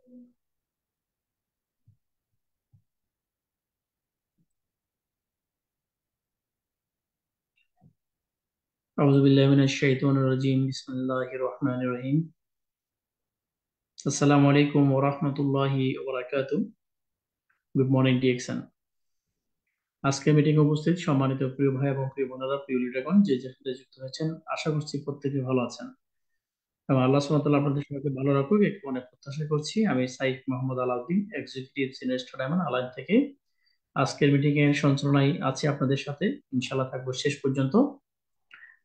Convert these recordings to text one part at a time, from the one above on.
أعوذ بالله من الشيطان الرجيم بسم الله الرحمن الرحيم السلام عليكم ورحمة الله وبركاته. Good morning ডিএক্সন। আজকে meeting উপস্থিত সম্মানিত প্রিয় ভাই এবং প্রিয় বোনেরা, প্রিয় লিডারগণ, যে যেখানে যুক্ত হয়েছেন, আশা করছি প্রত্যেকে ভালো আছেন এবং আল্লাহ সুবহানাহু ওয়া তাআলা আপনাদের সবাইকে ভালো রাখুক, একটু অনেক প্রত্যাশা করছি। আমি সাইফ মোহাম্মদ আলাউদ্দিন, এক্সিকিউটিভ সিনিয়র স্টাডিম্যান আলাইন থেকে আজকের মিটিং এর সঞ্চালনায় আছি আপনাদের সাথে। ইনশাআল্লাহ থাকবো শেষ পর্যন্ত।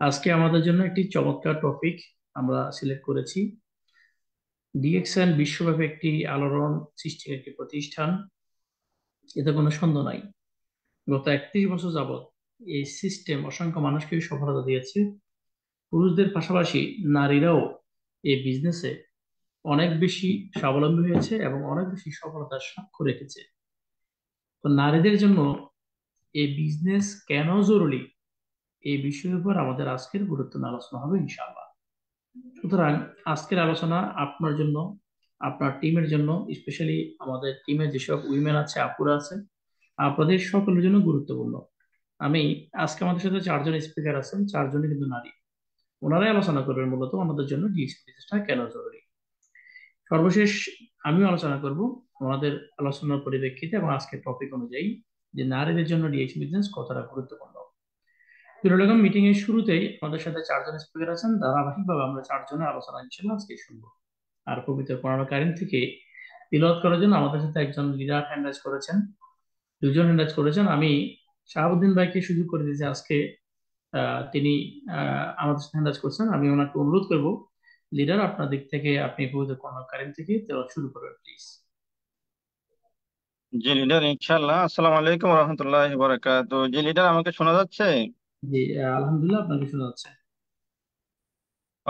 আজকে আমাদের জন্য একটি চমৎকার টপিক আমরা সিলেক্ট করেছি। ডিএক্সএন বিশ্বব্যাপী একটি আলোড়ন সৃষ্টির একটি প্রতিষ্ঠান, এতে কোনো সন্দেহ নাই। গত 31 বছর যাবৎ এই সিস্টেম অসংখ্য মানুষকে সফলতা দিয়েছে। পুরুষদের পাশাপাশি নারীরাও এই বিজনেসে অনেক বেশি স্বাবলম্বী হয়েছে এবং অনেক বেশি সফলতার সাক্ষ্য রেখেছে। তো নারীদের জন্য এই বিজনেস কেন জরুরি, এই বিষয়ের উপর আমাদের আজকের গুরুত্বপূর্ণ আলোচনা হবে ইনশাআল্লাহ। সুতরাং আজকের আলোচনা আপনার জন্য, আপনার টিমের জন্য, স্পেশালি আমাদের টিমে যেসব উইমেন আছে, আপুরা আছে, আপনাদের সকলের জন্য গুরুত্বপূর্ণ। আমি আজকে আমাদের সাথে চারজন স্পিকার আছেন, চারজনই কিন্তু নারী। ওনারাই আলোচনা করবেন মূলত আমাদের জন্য ডিএক্সপিটা কেন জরুরি। সর্বশেষ আমিও আলোচনা করব আমাদের আলোচনার পরিপ্রেক্ষিতে এবং আজকের টপিক অনুযায়ী যে নারীদের জন্য ডিএক্স বিজনেস কতটা গুরুত্বপূর্ণ। প্রিয়লাগম, মিটিং এর শুরুতেই আমাদের সাথে চারজন স্পিকার আছেন, ধারাবাহিকভাবে আমরা চারজনের আলোচনা ইনশাআল্লাহ আজকে শুনবো। আর পবিত্র কোরআন কারীম থেকে তিলাওয়াত করার জন্য আমাদের সাথে একজন লিডার হ্যান্ড রাইজ করেছেন, দুজন হ্যান্ড রাইজ করেছেন। আমি শাহাবুদ্দিন ভাইকে সুযোগ করে দিয়েছি আজকে, তিনি আমাদের সাথে হ্যান্ড রাইজ করছেন। আমি ওনাকে অনুরোধ করব, লিডার আপনার দিক থেকে আপনি পবিত্র কোরআন কারীম থেকে তেলাওয়াত শুরু করবেন প্লিজ। জি লিডার, ইনশাল্লাহ। আসসালামু আলাইকুম রহমতুল্লাহি বারাকাতু। জি লিডার, আমাকে শোনা যাচ্ছে? জি, আলহামদুলিল্লাহ, আপনাকে শোনা যাচ্ছে।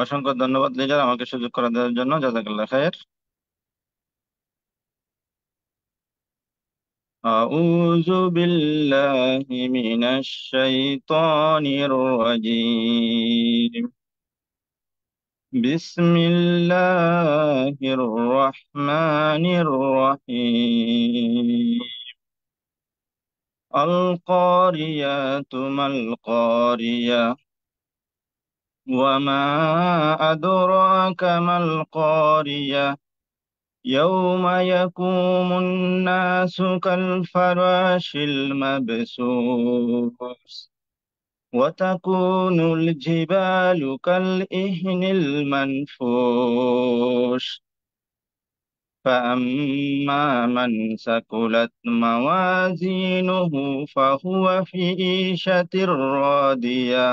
অসংখ্য ধন্যবাদ লিডার, আমাকে সুযোগ করে দেওয়ার জন্য। জাযাকাল্লাহ খায়ের। আউযু বিল্লাহি মিনাশ শাইতানির রাজীম। বিসমিল্লাহির রহমানির রহিম। আল কারিয়াতু মাল কারিয়া وما أدراك ما القارية يوم يقوم الناس كالفراش المبثوث وتكون الجبال كالإهن المنفوش فأما من ثقلت موازينه فهو في عيشة راضية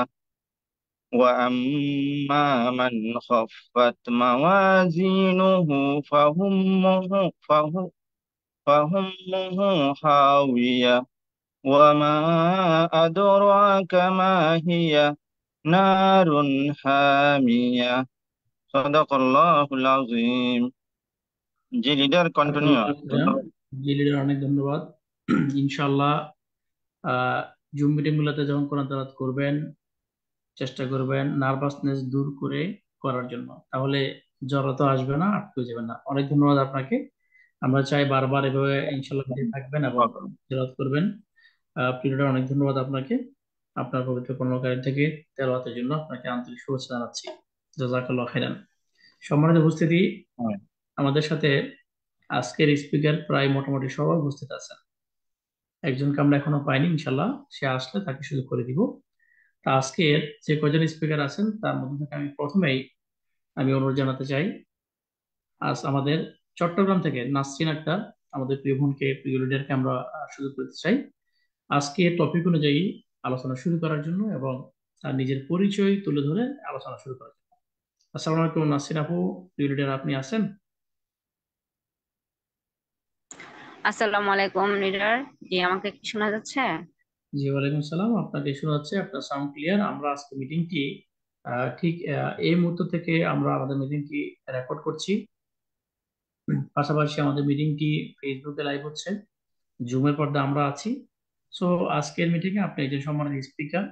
وأما من خفت موازينه فهمه هاوية وما أدراك ما هي نار حامية صدق الله العظيم। জি লিডার, কন্টিনিউ। ধন্যবাদ। জি লিডার, অনেক ধন্যবাদ। ইনশাআল্লাহ জুম মিটিং গুলোতে যখন কোরআন তেলাওয়াত করবেন, চেষ্টা করবেন নার্ভাসনেস দূর করে করার জন্য, তাহলে জড়তা আসবে না, আটকে যাবেন না। অনেক ধন্যবাদ আপনাকে। আমরা চাই বারবার এভাবে ইনশাল্লাহ মিটিং থাকবেন এবং তেলাওয়াত করবেন। প্রিয়টা, অনেক ধন্যবাদ আপনাকে। আপনার পবিত্র কর্মকারী থেকে তেলাওয়াতের জন্য আপনাকে আন্তরিক শুভেচ্ছা জানাচ্ছি। জাযাকাল্লাহ খাইরান। সম্মানিত উপস্থিতি, হ্যাঁ। আমাদের সাথে আজকের স্পিকার প্রায় মোটামুটি সবাই উপস্থিত আছেন। একজনকে আমরা এখনো পাইনি, ইনশাল্লাহ সে আসলে তাকে সুযোগ করে দিব। তা আজকের যে কয়জন স্পিকার আছেন তার মধ্যে থেকে আমি প্রথমেই অনুরোধ জানাতে চাই, আজ আমাদের চট্টগ্রাম থেকে নাসরিন আক্তার, আমাদের প্রিয় বোনকে, প্রিয় লিডারকে আমরা সুযোগ করতে চাই আজকে টপিক অনুযায়ী আলোচনা শুরু করার জন্য এবং তার নিজের পরিচয় তুলে ধরে আলোচনা শুরু করার জন্য। আসসালামু আলাইকুম নাসরিন আপু, প্রিয় লিডার আপনি আছেন? আসসালামু আলাইকুম লিডার। জি, আমাকে কি শোনা যাচ্ছে? জি, ওয়ালাইকুম সালাম, আপনাকে শোনা যাচ্ছে, আপনার সাউন্ড ক্লিয়ার। আমরা আজকে মিটিংটি ঠিক এই মুহূর্ত থেকে আমরা আমাদের মিটিংটি রেকর্ড করছি। পাশাপাশি আমাদের মিটিংটি ফেসবুকে লাইভ হচ্ছে, জুমের পর্দা আমরা আছি। সো আজকের মিটিং এ আপনি একজন সম্মানিত স্পিকার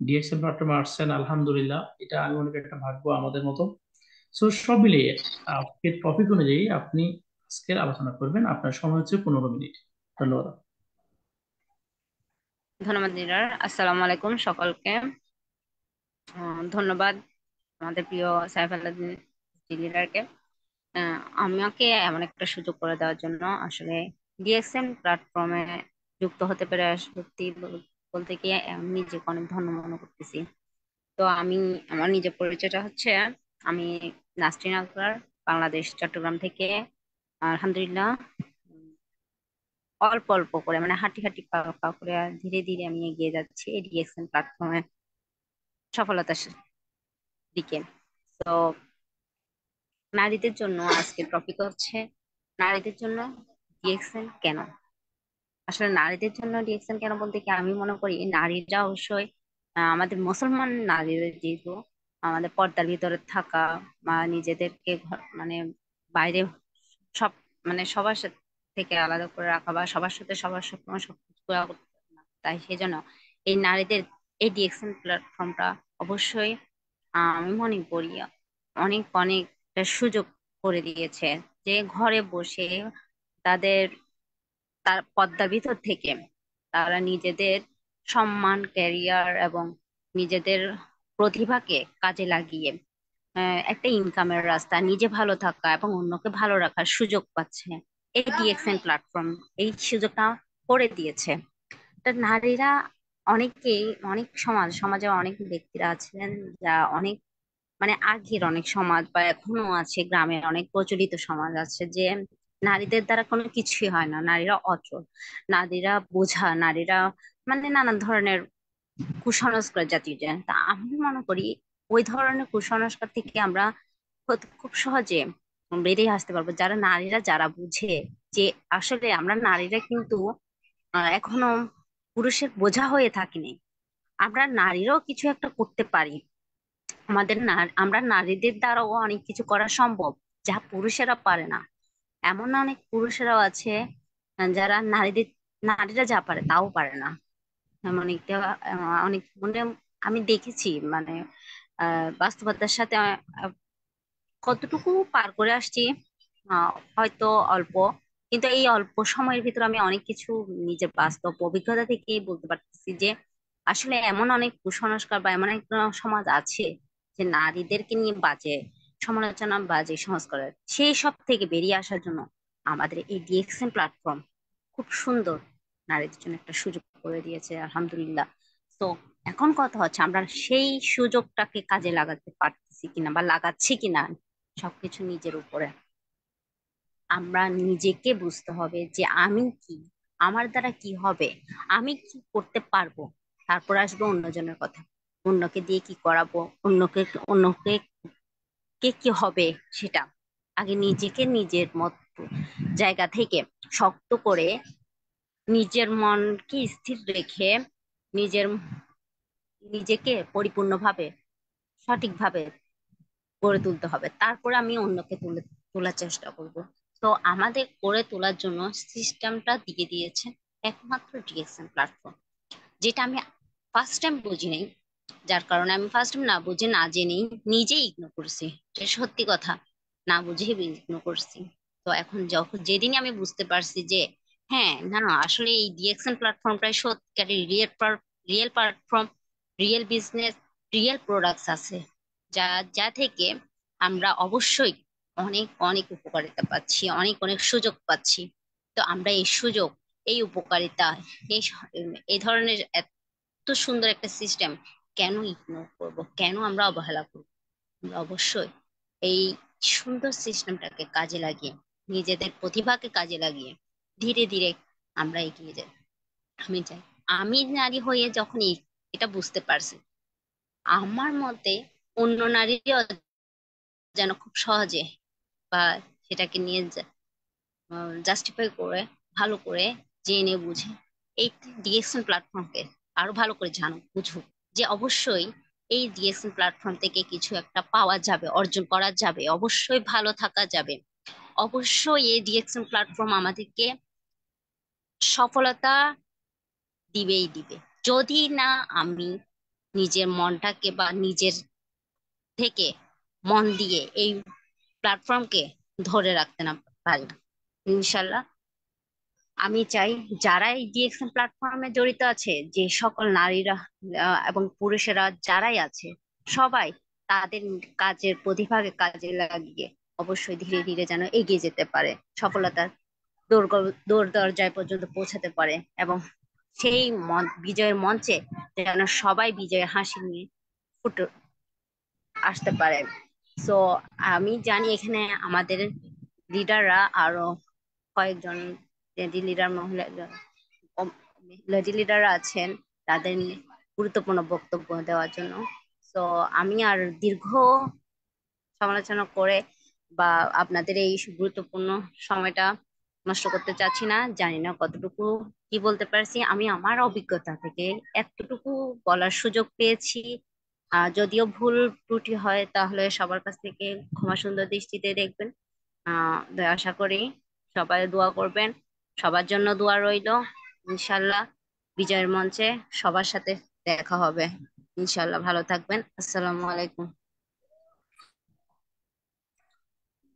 ডিএক্সএল প্ল্যাটফর্মে আসছেন, আলহামদুলিল্লাহ, এটা আমি মনে করি একটা ভাগ্য আমাদের মতো। সো সব মিলিয়ে আজকের টপিক অনুযায়ী আপনি আজকের আলোচনা করবেন। আপনার সময় হচ্ছে 15 মিনিট। ধন্যবাদ। ধন্যবাদ লিডার। আসসালামু আলাইকুম সকলকে। ধন্যবাদ আমাদের প্রিয় সাইফ আলাদিন লিডারকে আমাকে এমন একটা সুযোগ করে দেওয়ার জন্য। আসলে ডিএক্সএন প্ল্যাটফর্মে যুক্ত হতে পেরে সত্যি বলতে গিয়ে আমি নিজেকে অনেক ধন্য মনে করতেছি। তো আমি আমার নিজের পরিচয়টা হচ্ছে, আমি নাসরিন আকবর, বাংলাদেশ চট্টগ্রাম থেকে। আলহামদুলিল্লাহ, উম, অল্প অল্প করে মানে হাঁটি হাঁটি পা পা করে ধীরে ধীরে আমি এগিয়ে যাচ্ছি এই ডিএক্সএন প্ল্যাটফর্মে সফলতার দিকে। তো নারীদের জন্য আজকের টপিক হচ্ছে নারীদের জন্য ডিএক্সএন কেন। আসলে নারীদের জন্য ডিএক্সএন কেন বলতে কি, আমি মনে করি নারীরা অবশ্যই আমাদের মুসলমান নারীদের যেহেতু আমাদের পর্দার ভিতরে থাকা বা নিজেদেরকে মানে বাইরে সব মানে সবার সাথে থেকে আলাদা করে রাখা বা সবার সাথে সবার সবসময় সবকিছু করা করতে পারে না। তাই সেজন্য এই নারীদের এই ডিএক্সএন প্ল্যাটফর্মটা অবশ্যই আমি মনে করি অনেক অনেকটা সুযোগ করে দিয়েছে, যে ঘরে বসে তাদের তার পর্দার ভিতর থেকে তারা নিজেদের সম্মান, ক্যারিয়ার এবং নিজেদের প্রতিভাকে কাজে লাগিয়ে একটা ইনকামের রাস্তা, নিজে ভালো থাকা এবং অন্যকে ভালো রাখার সুযোগ পাচ্ছে। এই ডিএক্সএন প্ল্যাটফর্ম এই সুযোগটা করে দিয়েছে। তা নারীরা অনেকেই, অনেক সমাজে অনেক ব্যক্তিরা আছেন যা অনেক মানে আগের অনেক সমাজ বা এখনো আছে, গ্রামের অনেক প্রচলিত সমাজ আছে যে নারীদের দ্বারা কোনো কিছুই হয় না, নারীরা অচল, নারীরা বোঝা, নারীরা মানে নানান ধরনের কুসংস্কার জাতীয় যে। তা আমি মনে করি ওই ধরনের কুসংস্কার থেকে আমরা খুব সহজে বেরিয়ে আসতে পারবো, যারা নারীরা যারা বুঝে যে আসলে আমরা নারীরা কিন্তু এখনো পুরুষের বোঝা হয়ে থাকিনি, আমরা নারীরাও কিছু একটা করতে পারি। আমরা নারীদের দ্বারাও অনেক কিছু করা সম্ভব যা পুরুষেরা পারে না। এমন অনেক পুরুষেরাও আছে যারা নারীরা যা পারে তাও পারে না। এমন একটা অনেক মানে আমি দেখেছি মানে বাস্তবতার সাথে কতটুকু পার করে আসছি হয়তো অল্প, কিন্তু এই অল্প সময়ের ভিতরে আমি অনেক কিছু নিজের বাস্তব অভিজ্ঞতা থেকে বলতে পারতেছি যে আসলে এমন অনেক কুসংস্কার বা এমন একটা সমাজ আছে যে নারীদেরকে নিয়ে বাজে সমালোচনা, বাজে সংস্কার, সেই সব থেকে বেরিয়ে আসার জন্য আমাদের এই ডিএক্সএন প্ল্যাটফর্ম খুব সুন্দর নারীদের জন্য একটা সুযোগ করে দিয়েছে, আলহামদুলিল্লাহ। তো এখন কথা হচ্ছে আমরা সেই সুযোগটাকে কাজে লাগাতে পারতেছি কিনা বা লাগাচ্ছি কিনা, সবকিছু নিজের উপরে। আমরা নিজেকে বুঝতে হবে যে আমি কি, আমার দ্বারা কি হবে, আমি কি করতে পারবো। তারপর আসবে অন্যজনের কথা, অন্যকে দিয়ে কি করাবো, অন্যকে কি হবে সেটা। আগে নিজেকে নিজের মত জায়গা থেকে শক্ত করে নিজের মনকে স্থির রেখে নিজের নিজেকে পরিপূর্ণভাবে সঠিকভাবে গড়ে তুলতে হবে, তারপরে আমি অন্যকে তোলার চেষ্টা করব। তো আমাদের গড়ে তোলার জন্য সিস্টেমটা দিয়ে দিয়েছে একমাত্র ডিএক্সএন প্ল্যাটফর্ম, যেটা আমি ফার্স্ট টাইম বুঝি নাই, যার কারণে আমি ফার্স্ট টাইম না বুঝে না জেনেই নিজেই ইগনোর করছি। এটা সত্যি কথা, না বুঝেই ইগনোর করছি। তো এখন যখন যেদিনই আমি বুঝতে পারছি যে হ্যাঁ না আসলে এই ডিএক্সএন প্ল্যাটফর্মটাই সত্যিকারের real platform, real business, real products আছে, যা যা থেকে আমরা অবশ্যই অনেক অনেক উপকারিতা পাচ্ছি, অনেক অনেক সুযোগ পাচ্ছি। তো আমরা এই সুযোগ, এই উপকারিতা, এই এই ধরনের এত সুন্দর একটা সিস্টেম কেন ইগনোর করব, কেন আমরা অবহেলা করব। আমরা অবশ্যই এই সুন্দর সিস্টেমটাকে কাজে লাগিয়ে, নিজেদের প্রতিভাকে কাজে লাগিয়ে ধীরে ধীরে আমরা এগিয়ে যাই। আমি চাই আমি নারী হয়ে যখন এটা বুঝতে পারছি, আমার মতে অন্য নারীরাও যেন খুব সহজে বা সেটাকে নিয়ে জাস্টিফাই করে ভালো করে জেনে বুঝে এই ডিএক্সএন প্ল্যাটফর্মকে আরো ভালো করে জানুক, বুঝুক যে অবশ্যই এই ডিএক্সএন প্ল্যাটফর্ম থেকে কিছু একটা পাওয়া যাবে, অর্জন করা যাবে, অবশ্যই ভালো থাকা যাবে। অবশ্যই এই ডিএক্সএন প্ল্যাটফর্ম আমাদেরকে সফলতা দিবেই দিবে, যদি না আমি নিজের মনটাকে বা নিজের থেকে মন দিয়ে এই প্ল্যাটফর্মকে ধরে রাখতে না পারি। ইনশাল্লাহ। আমি চাই যারা এই ডিএক্সএন প্ল্যাটফর্মে জড়িত আছে, যে সকল নারীরা এবং পুরুষেরা যারাই আছে, সবাই তাদের কাজের প্রতিভাকে কাজে লাগিয়ে অবশ্যই ধীরে ধীরে যেন এগিয়ে যেতে পারে, সফলতার দৌড় দরজায় পর্যন্ত পৌঁছাতে পারে, এবং সেই বিজয়ের মঞ্চে যেন সবাই বিজয়ের হাসি নিয়ে ফুটে আসতে পারে। সো আমি জানি এখানে আমাদের লিডাররা আরো কয়েকজন লেডি লিডার, লেডি লিডাররা আছেন, তাদের গুরুত্বপূর্ণ বক্তব্য দেওয়ার জন্য। তো আমি আর দীর্ঘ সমালোচনা করে বা আপনাদের এই গুরুত্বপূর্ণ সময়টা নষ্ট করতে চাচ্ছি না। জানি না কতটুকু কি বলতে পারছি, আমি আমার অভিজ্ঞতা থেকে এতটুকু বলার সুযোগ পেয়েছি। যদিও ভুল ত্রুটি হয় তাহলে সবার কাছ থেকে ক্ষমা সুন্দর দৃষ্টিতে দেখবেন। আশা করি সবাই দোয়া করবেন, সবার জন্য দোয়া রইলো। ইনশাল্লাহ বিজয়ের মঞ্চে সবার সাথে দেখা হবে। ইনশাল্লাহ ভালো থাকবেন। আসসালামু আলাইকুম।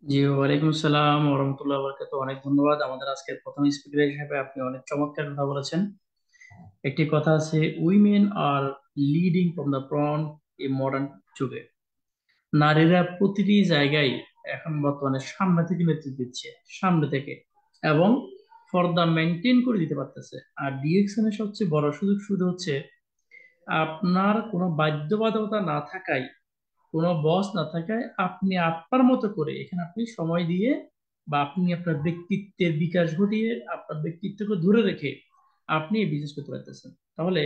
জি, ওয়ালাইকুম আসসালাম ওরহমতুল্লাহ বরকাত। অনেক ধন্যবাদ। আমাদের আজকের প্রথম স্পিকার হিসেবে আপনি অনেক চমৎকার কথা বলেছেন। একটি কথা আছে, women are leading from the front এই মডার্ন যুগে। নারীরা প্রতিটি জায়গায় এখন বর্তমানে সামনে থেকে নেতৃত্ব দিচ্ছে, সামনে থেকে, এবং পর্দা মেনটেন করে দিতে পারতেছে। আর ডিএকশন এর সবচেয়ে বড় সুযোগ সুবিধা হচ্ছে আপনার কোনো বাধ্যবাধকতা না থাকায়, কোনো বস না থাকায় আপনি আপনার মতো করে এখানে আপনি সময় দিয়ে বা আপনি আপনার ব্যক্তিত্বের বিকাশ ঘটিয়ে আপনার ব্যক্তিত্বকে ধরে রেখে আপনি বিজনেস করতে পারতেছেন। তাহলে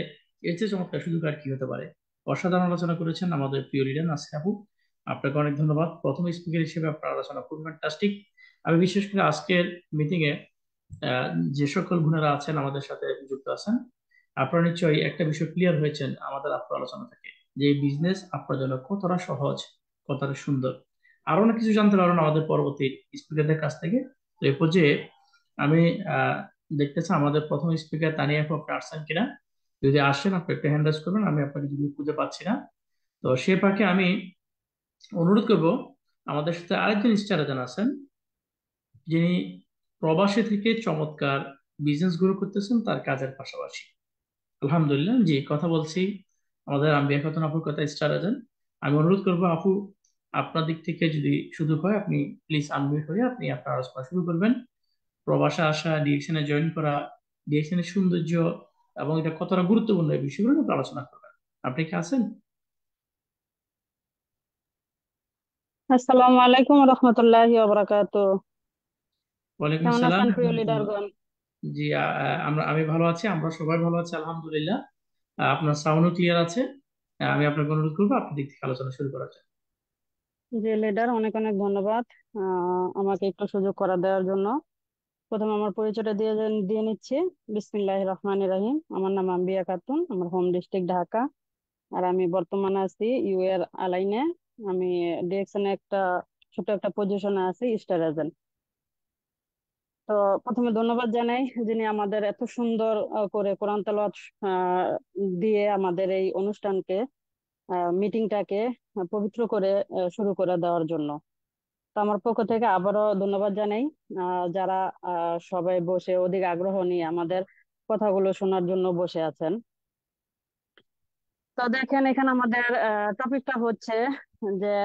এর চেয়ে চমৎকার সুযোগ আর কি হতে পারে। অসাধারণ আলোচনা করেছেন আমাদের প্রিয় লিডার নাসরিন আপু। আপনাকে অনেক ধন্যবাদ। প্রথম স্পিকার হিসেবে আপনার আলোচনা খুব ফ্যান্টাস্টিক। আমি বিশেষ করে আজকের মিটিং এ আহ, যে সকল গুণেরা আছেন আমাদের সাথে যুক্ত আছেন, আপনারা নিশ্চয়ই একটা বিষয় ক্লিয়ার হয়েছেন আমাদের আপনার আলোচনা থেকে, যে বিজনেস আপনার জন্য কতটা সহজ, কতটা সুন্দর। আরো অনেক কিছু জানতে পারবেন আমাদের পরবর্তী স্পিকারদের কাছ থেকে। তো এই পর্যায়ে আমি আহ দেখতে চাই আমাদের প্রথম স্পিকার তানিয়া আপু, আপনি আসছেন কিনা। যদি আসেন আপনি একটা হ্যান্ড রাইজ করবেন, আমি আপনাকে যদি খুঁজে পাচ্ছি না। তো সে পাকে আমি অনুরোধ করব, আমাদের সাথে আরেকজন স্টার আছেন যিনি প্রবাসী থেকে চমৎকার বিজনেস গ্রো করতেছেন তার কাজের পাশাপাশি। আলহামদুলিল্লাহ, জি কথা বলছি আমাদের আম্বিয়া খাতুন আপুর কথা, স্টার এজেন্ট। আমি অনুরোধ করবো আপু, আপনার দিক থেকে যদি সুযোগ হয় আপনি প্লিজ আনমিউট হয়ে আপনি আপনার আলোচনা শুরু করবেন। প্রবাসে আসা, ডিএকশনে জয়েন করা, ডিএকশনের সৌন্দর্য এবং এটা কতটা গুরুত্বপূর্ণ এই বিষয়গুলো নিয়ে আপনি আলোচনা করবেন। আপনি কি আছেন? আসসালামু আলাইকুম রহমতুল্লাহি ওয়া ওয়ালাইকুম কেমন সালাম আছেন প্রিয় রহমতুল্লাহ। লিডারগণ? জি, আমি ভালো আছি, আমরা সবাই ভালো আছি আলহামদুলিল্লাহ। আপনার সাউন্ডও ক্লিয়ার আছে। আমি আপনাকে অনুরোধ করবো আপনার দিক থেকে আলোচনা শুরু করা যায়। যে লিডার, অনেক অনেক ধন্যবাদ আমাকে একটু সুযোগ করে দেওয়ার জন্য। প্রথমে আমার পরিচয়টা দিয়ে নিচ্ছি। বিসমিল্লাহির রহমানির রহিম। আমার নাম আম্বিয়া খাতুন, আমার হোম ডিস্ট্রিক্ট ঢাকা। আর আমি বর্তমানে আছি ইউএর আলাইনে। আমি ডিরেকশনে একটা ছোট একটা পজিশনে আছি, স্টার এজেন্ট। তো প্রথমে ধন্যবাদ জানাই যিনি আমাদের এত সুন্দর করে কোরআন তেলাওয়াত আহ, দিয়ে আমাদের এই অনুষ্ঠানকে, মিটিংটাকে পবিত্র করে শুরু করে দেওয়ার জন্য। তো আমার পক্ষ থেকে আবারও ধন্যবাদ জানাই যারা সবাই বসে অধিক আগ্রহ নিয়ে আমাদের কথাগুলো শোনার জন্য বসে আছেন। তো দেখেন, এখানে আমাদের টপিকটা হচ্ছে যে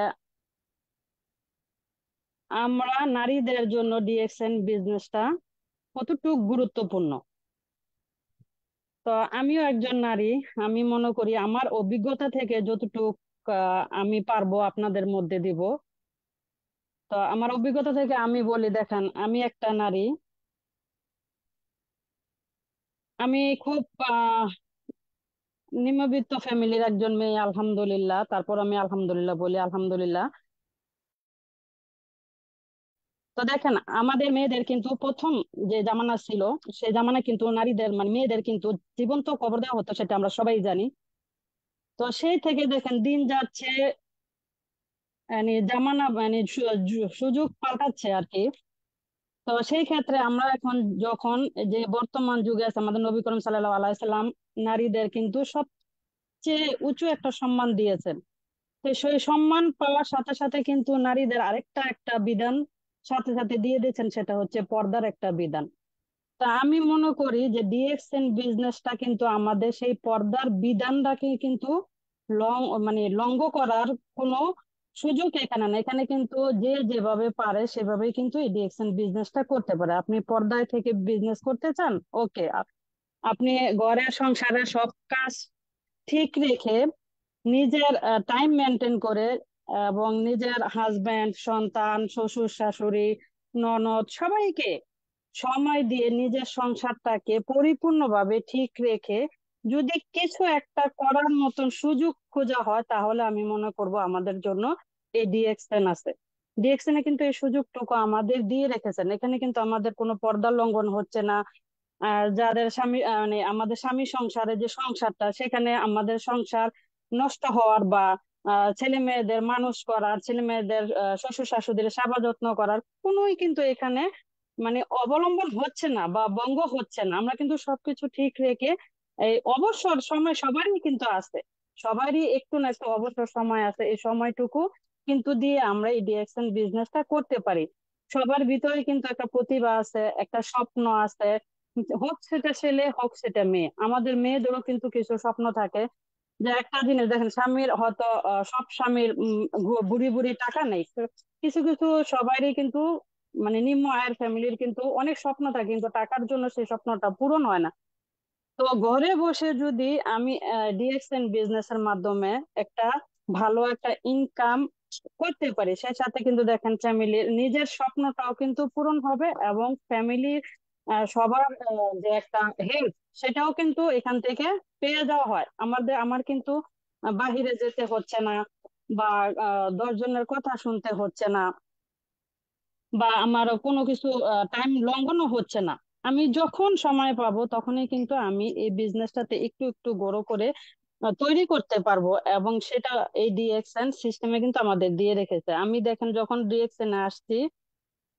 আমরা নারীদের জন্য ডিএক্সএন বিজনেসটা কতটুকু গুরুত্বপূর্ণ। তো আমিও একজন নারী। আমি মনে করি আমার অভিজ্ঞতা থেকে যতটুকু আমি পারবো আপনাদের মধ্যে দিব। তো আমার অভিজ্ঞতা থেকে আমি বলি, দেখেন আমি একটা নারী। আমি খুব নিম্নবিত্ত ফ্যামিলির একজন মেয়ে, আলহামদুলিল্লাহ। তারপর আমি আলহামদুলিল্লাহ বলি, আলহামদুলিল্লাহ। তো দেখেন, আমাদের মেয়েদের কিন্তু প্রথম যে জামানা ছিল, সেই জামানা কিন্তু নারীদের মানে মেয়েদের কিন্তু জীবন্ত কবর দেওয়া হতো, সেটা আমরা সবাই জানি। তো সেই থেকে দেখেন দিন যাচ্ছে, মানে জামানা মানে সুযোগ পাল্টাচ্ছে আর কি। তো সেই ক্ষেত্রে আমরা এখন যখন যে বর্তমান যুগে আছে, আমাদের নবী করিম সাল্লাল্লাহু আলাইহি সাল্লাম নারীদের কিন্তু সবচেয়ে উঁচু একটা সম্মান দিয়েছেন। তো সেই সম্মান পাওয়ার সাথে সাথে কিন্তু নারীদের আরেকটা একটা বিধান সাথে সাথে দিয়ে দিচ্ছেন, সেটা হচ্ছে পর্দার একটা বিধান। তা আমি মনে করি যে ডিএক্সএন বিজনেসটা কিন্তু আমাদের সেই পর্দার বিধানটাকে কিন্তু লং মানে লঙ্ঘ করার কোনো সুযোগ এখানে না। এখানে কিন্তু যে যেভাবে পারে সেভাবেই কিন্তু এই ডিএক্সএন বিজনেসটা করতে পারে। আপনি পর্দায় থেকে বিজনেস করতে চান, ওকে, আপনি ঘরের সংসারের সব কাজ ঠিক রেখে নিজের টাইম মেনটেন করে এবং নিজের হাজবেন্ড, সন্তান, শ্বশুর শাশুড়ি, ননদ সবাইকে সময় দিয়ে নিজের সংসারটাকে পরিপূর্ণভাবে ঠিক রেখে যদি কিছু একটা করার মতন সুযোগ খোঁজা হয়, তাহলে আমি মনে করব আমাদের জন্য এই ডিএক্সএন আছে। ডিএক্সএন এ কিন্তু এই সুযোগটুকু আমাদের দিয়ে রেখেছেন। এখানে কিন্তু আমাদের কোনো পর্দা লঙ্ঘন হচ্ছে না। আর যাদের স্বামী মানে আমাদের স্বামী সংসারে যে সংসারটা, সেখানে আমাদের সংসার নষ্ট হওয়ার বা ছেলে মেয়েদের মানুষ করার, ছেলে মেয়েদের শ্বশুর শাশুড়িদের সেবা যত্ন করার কোনোই কিন্তু এখানে মানে অবলম্বন হচ্ছে না বা বঙ্গ হচ্ছে না। আমরা কিন্তু সবকিছু ঠিক রেখে এই অবসর সময় সবারই কিন্তু আছে, সবারই একটু না একটু অবসর সময় আছে, এই সময়টুকু কিন্তু দিয়ে আমরা এই ডিএক্সএন বিজনেসটা করতে পারি। সবার ভিতরে কিন্তু একটা প্রতিভা আছে, একটা স্বপ্ন আছে, হোক সেটা ছেলে হোক সেটা মেয়ে। আমাদের মেয়েদেরও কিন্তু কিছু স্বপ্ন থাকে। যে একটা জিনিস দেখেন, স্বামীর হয়তো সব স্বামীর বুড়ি বুড়ি টাকা নেই, তো কিছু কিছু সবারই কিন্তু মানে নিম্ন আয়ের ফ্যামিলির কিন্তু অনেক স্বপ্ন থাকে, কিন্তু টাকার জন্য সেই স্বপ্নটা পূরণ হয় না। তো ঘরে বসে যদি আমি ডিএক্সএন বিজনেসের মাধ্যমে একটা ভালো একটা ইনকাম করতে পারি, সেই সাথে কিন্তু দেখেন ফ্যামিলির নিজের স্বপ্নটাও কিন্তু পূরণ হবে এবং ফ্যামিলির সবার যে একটা হেল্প, সেটাও কিন্তু এখান থেকে পেয়ে যাওয়া হয়। আমার কিন্তু বাহিরে যেতে হচ্ছে না বা 10 জনের কথা শুনতে হচ্ছে না, বা আমার কোনো কিছু টাইম লঙ্ঘনও হচ্ছে না। আমি যখন সময় পাবো তখনই কিন্তু আমি এই বিজনেসটাতে একটু একটু বড় করে তৈরি করতে পারবো। এবং সেটা এই ডিএক্সএন সিস্টেমে কিন্তু আমাদের দিয়ে রেখেছে। আমি দেখেন যখন ডিএক্সএন আসছি,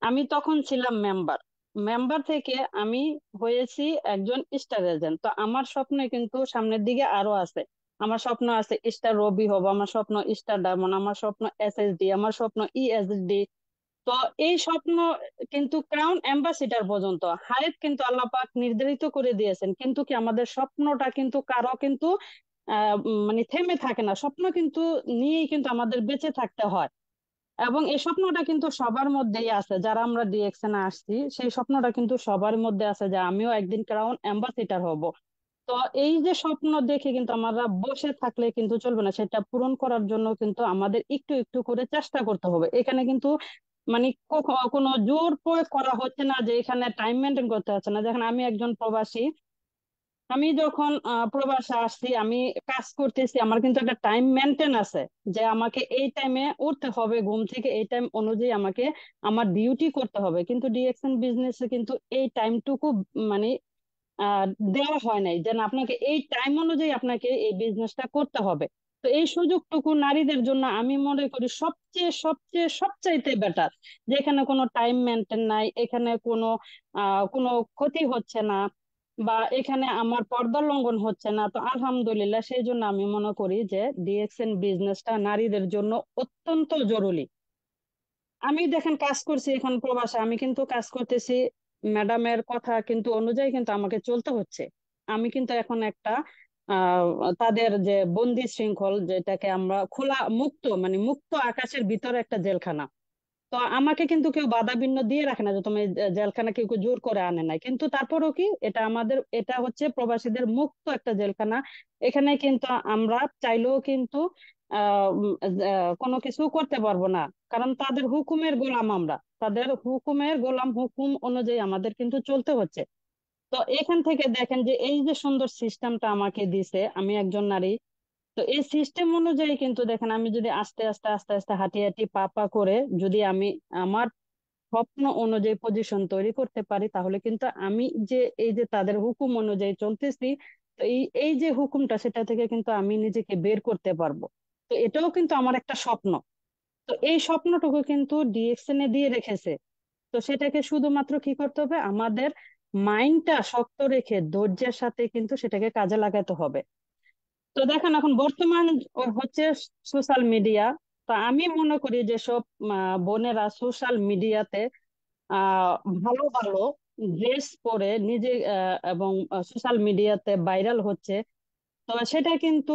আমি তখন ছিলাম মেম্বার। মেম্বার থেকে আমি হয়েছি একজন স্টার এজেন্ট। তো আমার স্বপ্ন কিন্তু সামনের দিকে আরো আছে। আমার স্বপ্ন আছে স্টার রবি হব, আমার স্বপ্ন স্টার ডায়মন্ড, আমার স্বপ্ন এসএসডি, আমার স্বপ্ন ইএসডি। তো এই স্বপ্ন কিন্তু ক্রাউন অ্যাম্বাসিডার পর্যন্ত হায়াত কিন্তু আল্লাহ পাক নির্ধারিত করে দিয়েছেন। কিন্তু কি আমাদের স্বপ্নটা কিন্তু কারো কিন্তু মানে থেমে থাকে না, স্বপ্ন কিন্তু নিয়েই কিন্তু আমাদের বেঁচে থাকতে হয়। এবং এই স্বপ্নটা কিন্তু সবার মধ্যেই আছে, যারা আমরা ডিএক্সএন আসছি সেই স্বপ্নটা কিন্তু সবার মধ্যে আছে যে আমিও একদিন ক্রাউন অ্যাম্বাসিডার হব। তো এই যে স্বপ্ন দেখে কিন্তু আমরা বসে থাকলে কিন্তু চলবে না, সেটা পূরণ করার জন্য কিন্তু আমাদের একটু একটু করে চেষ্টা করতে হবে। এখানে কিন্তু মানে কোনো জোর প্রয়োগ করা হচ্ছে না যে এখানে টাইম মেনটেন করতে হচ্ছে না। দেখেন আমি একজন প্রবাসী, আমি যখন প্রবাসে আসছি, আমি কাজ করতেছি, আমার কিন্তু একটা টাইম মেনটেন আছে যে আমাকে এই টাইমে উঠতে হবে ঘুম থেকে, এই টাইম অনুযায়ী আমাকে আমার ডিউটি করতে হবে। কিন্তু ডিএক্সএন বিজনেসে কিন্তু এই টাইমটুকু মানে আহ দেওয়া হয় নাই যে না, আপনাকে এই টাইম অনুযায়ী আপনাকে এই বিজনেসটা করতে হবে। তো এই সুযোগটুকু নারীদের জন্য আমি মনে করি সবচেয়ে সবচেয়ে সবচাইতে বেটার। যে এখানে কোনো টাইম মেনটেন নাই, এখানে কোনো ক্ষতি হচ্ছে না, বা এখানে আমার পর্দা লঙ্ঘন হচ্ছে না। তো আলহামদুলিল্লাহ, সেই জন্য আমি মনে করি যে ডিএক্সএন বিজনেসটা নারীদের জন্য অত্যন্ত জরুরি। আমি দেখেন কাজ করছি এখন প্রবাসে, আমি কিন্তু কাজ করতেছি ম্যাডামের কথা কিন্তু অনুযায়ী কিন্তু আমাকে চলতে হচ্ছে। আমি কিন্তু এখন একটা আহ তাদের যে বন্দি শৃঙ্খল, যেটাকে আমরা খোলা মুক্ত মানে মুক্ত আকাশের ভিতরে একটা জেলখানা। তো আমাকে কিন্তু কেউ বাধা বিঘ্ন দিয়ে রাখে না যে তুমি জেলখানা কেউ কেউ জোর করে আনে নাই। কিন্তু তারপরও কি, এটা হচ্ছে প্রবাসীদের মুক্ত একটা জেলখানা। এখানে কিন্তু আমরা চাইলেও কিন্তু কোনো কিছু করতে পারবো না, কারণ তাদের হুকুমের গোলাম আমরা, তাদের হুকুমের গোলাম, হুকুম অনুযায়ী আমাদের কিন্তু চলতে হচ্ছে। তো এখান থেকে দেখেন যে এই যে সুন্দর সিস্টেমটা আমাকে দিছে, আমি একজন নারী। তো এই সিস্টেম অনুযায়ী কিন্তু দেখেন আমি যদি আস্তে আস্তে আস্তে আস্তে হাঁটি হাঁটি পা পা করে যদি আমি আমার স্বপ্ন অনুযায়ী পজিশন তৈরি করতে পারি, তাহলে কিন্তু আমি যে এই যে তাদের হুকুম অনুযায়ী চলতেছি, তো এই যে হুকুমটা, সেটা থেকে কিন্তু আমি নিজেকে বের করতে পারবো। তো এটাও কিন্তু আমার একটা স্বপ্ন। তো এই স্বপ্নটুকু কিন্তু ডিএক্সএন এ দিয়ে রেখেছে। তো সেটাকে শুধুমাত্র কি করতে হবে, আমাদের মাইন্ডটা শক্ত রেখে ধৈর্যের সাথে কিন্তু সেটাকে কাজে লাগাতে হবে। তো দেখেন এখন বর্তমান হচ্ছে সোশ্যাল মিডিয়া। তো আমি মনে করি যে সব বোনেরা সোশ্যাল মিডিয়াতে আহ ভালো ভালো ড্রেস পরে নিজে এবং সোশ্যাল মিডিয়াতে ভাইরাল হচ্ছে, তবে সেটা কিন্তু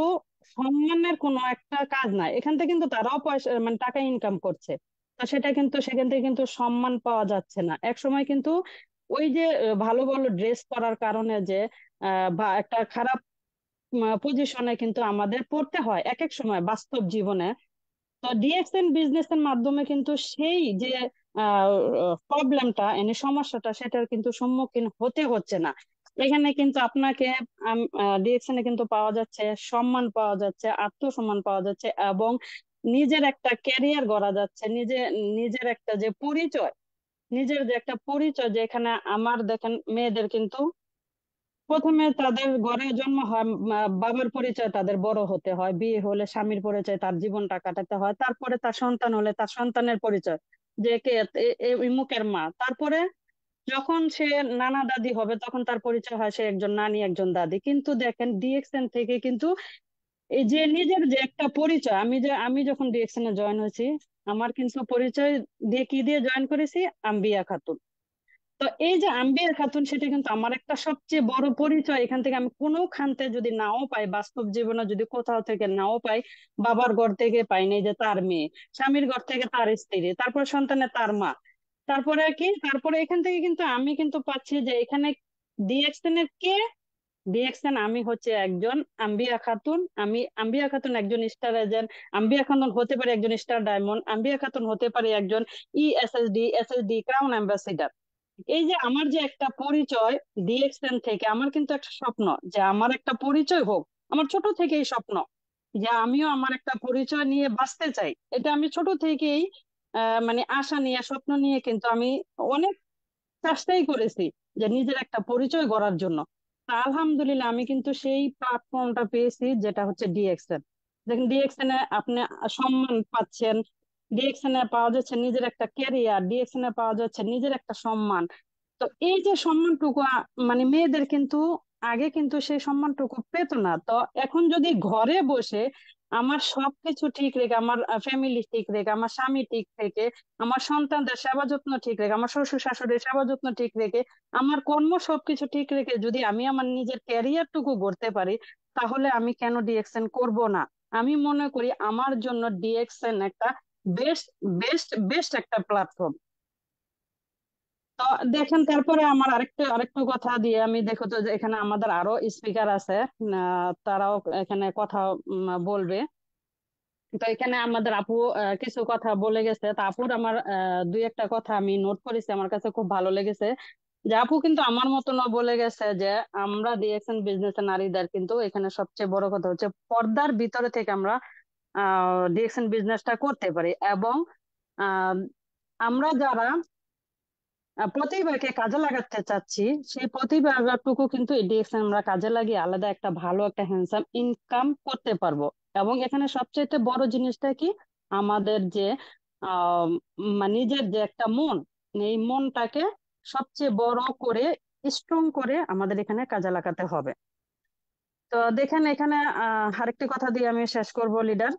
সম্মানের কোনো একটা কাজ না। এখান থেকে কিন্তু তারাও পয়সা মানে টাকা ইনকাম করছে, তো সেটা কিন্তু সেখান থেকে কিন্তু সম্মান পাওয়া যাচ্ছে না। এক সময় কিন্তু ওই যে ভালো ভালো ড্রেস পরার কারণে যে বা একটা খারাপ পজিশনে কিন্তু আমাদের পড়তে হয় এক এক সময় বাস্তব জীবনে। তো ডিএক্সএন বিজনেস এর মাধ্যমে কিন্তু সেই যে প্রবলেমটা এনে সমস্যাটা সেটার কিন্তু সম্মুখীন হতে হচ্ছে না। এখানে কিন্তু আপনাকে ডিএক্সএন এ কিন্তু পাওয়া যাচ্ছে সম্মান, পাওয়া যাচ্ছে আত্মসম্মান, পাওয়া যাচ্ছে এবং নিজের একটা ক্যারিয়ার গড়া যাচ্ছে। নিজের একটা যে পরিচয়, নিজের যে একটা পরিচয়, যে এখানে আমার দেখেন মেয়েদের কিন্তু প্রথমে তাদের ঘরে জন্ম হয়, বাবার পরিচয় তাদের বড় হতে হয়, বিয়ে হলে স্বামীর পরিচয় তার জীবনটা কাটাতে হয়, তারপরে তার সন্তান হলে তার সন্তানের পরিচয় যে কে ইমুকের মা, তারপরে যখন সে নানা দাদি হবে তখন তার পরিচয় হয় সে একজন নানি একজন দাদি। কিন্তু দেখেন ডিএক্সএন থেকে কিন্তু এই যে নিজের যে একটা পরিচয়, আমি যখন ডিএক্সএন এ জয়েন হয়েছি আমার কিন্তু পরিচয় দিয়ে কি দিয়ে জয়েন করেছি, আম্বিয়া খাতুন। তো এই যে আম্বিয়া খাতুন সেটা কিন্তু আমার একটা সবচেয়ে বড় পরিচয়। এখান থেকে আমি কোনো খান্তে যদি নাও পাই, বাস্তব জীবনে যদি কোথাও থেকে নাও পাই, বাবার ঘর থেকে পাই নাই যে তার মেয়ে, স্বামীর ঘর থেকে তার স্ত্রী, তারপর সন্তানের তার মা, তারপরে কি, তারপরে এখান থেকে কিন্তু আমি কিন্তু পাচ্ছি যে এখানে ডিএক্সএন এর কে, ডিএক্সএন আমি হচ্ছে একজন আম্বিয়া খাতুন। আমি আম্বিয়া খাতুন একজন স্টার এজেন্ট, আম্বিয়া খাতুন হতে পারে একজন স্টার ডায়মন্ড, আম্বিয়া খাতুন হতে পারে একজন এসএসডি ক্রাউন অ্যাম্বাসিডার। এই যে আমার যে একটা পরিচয় ডিএক্সএন থেকে, আমার কিন্তু একটা স্বপ্ন যে আমার একটা পরিচয় হোক। আমার ছোট থেকেই স্বপ্ন যে আমিও আমার একটা পরিচয় নিয়ে বাঁচতে চাই। এটা আমি ছোট থেকেই মানে আশা নিয়ে স্বপ্ন নিয়ে কিন্তু আমি অনেক চেষ্টাই করেছি যে নিজের একটা পরিচয় গড়ার জন্য। তা আলহামদুলিল্লাহ আমি কিন্তু সেই প্ল্যাটফর্মটা পেয়েছি যেটা হচ্ছে ডিএক্সএন। দেখেন ডিএক্সএন এ আপনি সম্মান পাচ্ছেন, ডিএক্সএন এ পাওয়া যাচ্ছে নিজের একটা ক্যারিয়ার, ডিএক্সএন এ পাওয়া যাচ্ছে নিজের একটা সম্মান। তো এই যে সম্মানটুকু মানে মেয়েদের কিন্তু আগে কিন্তু সেই সম্মানটুকু পেত না। তো এখন যদি ঘরে বসে আমার সবকিছু ঠিক রেখে, আমার ফ্যামিলি ঠিক রেখে, আমার স্বামী ঠিক রেখে, আমার সন্তানদের সেবা যত্ন ঠিক রেখে, আমার শ্বশুর শাশুড়ির সেবা যত্ন ঠিক রেখে, আমার কর্ম সবকিছু ঠিক রেখে যদি আমি আমার নিজের ক্যারিয়ারটুকু গড়তে পারি, তাহলে আমি কেন ডিএক্সএন করব না? আমি মনে করি আমার জন্য ডিএক্সএন একটা বেস্ট বেস্ট বেস্ট একটা প্ল্যাটফর্ম। তো দেখেন তারপরে আমার আরেকটু কথা দিয়ে আমি, দেখো তো যে এখানে আমাদের আরো স্পিকার আছে, তারাও এখানে কথা বলবে। তো এখানে আমাদের আপু কিছু কথা বলে গেছে, তা আপুর আমার দুই একটা কথা আমি নোট করেছি, আমার কাছে খুব ভালো লেগেছে। যে আপু কিন্তু আমার মতনও বলে গেছে যে আমরা ডিএক্সএন বিজনেস নারীদের কিন্তু এখানে সবচেয়ে বড় কথা হচ্ছে পর্দার ভিতরে থেকে আমরা ডিএক্সএন বিজনেসটা করতে পারি। এবং আহ, আমরা যারা প্রতিভাকে কাজে লাগাতে চাচ্ছি, সেই প্রতিভাটুকু কিন্তু ডিএক্সএন আমরা কাজে লাগিয়ে আলাদা একটা ভালো একটা হ্যান্ডসাম ইনকাম করতে পারবো। এবং এখানে সবচেয়ে বড় জিনিসটা কি, আমাদের যে আহ নিজের যে একটা মন, এই মনটাকে সবচেয়ে বড় করে স্ট্রং করে আমাদের এখানে কাজে লাগাতে হবে। তো দেখেন এখানে আরেকটি কথা দিয়ে আমি শেষ করব লিডার।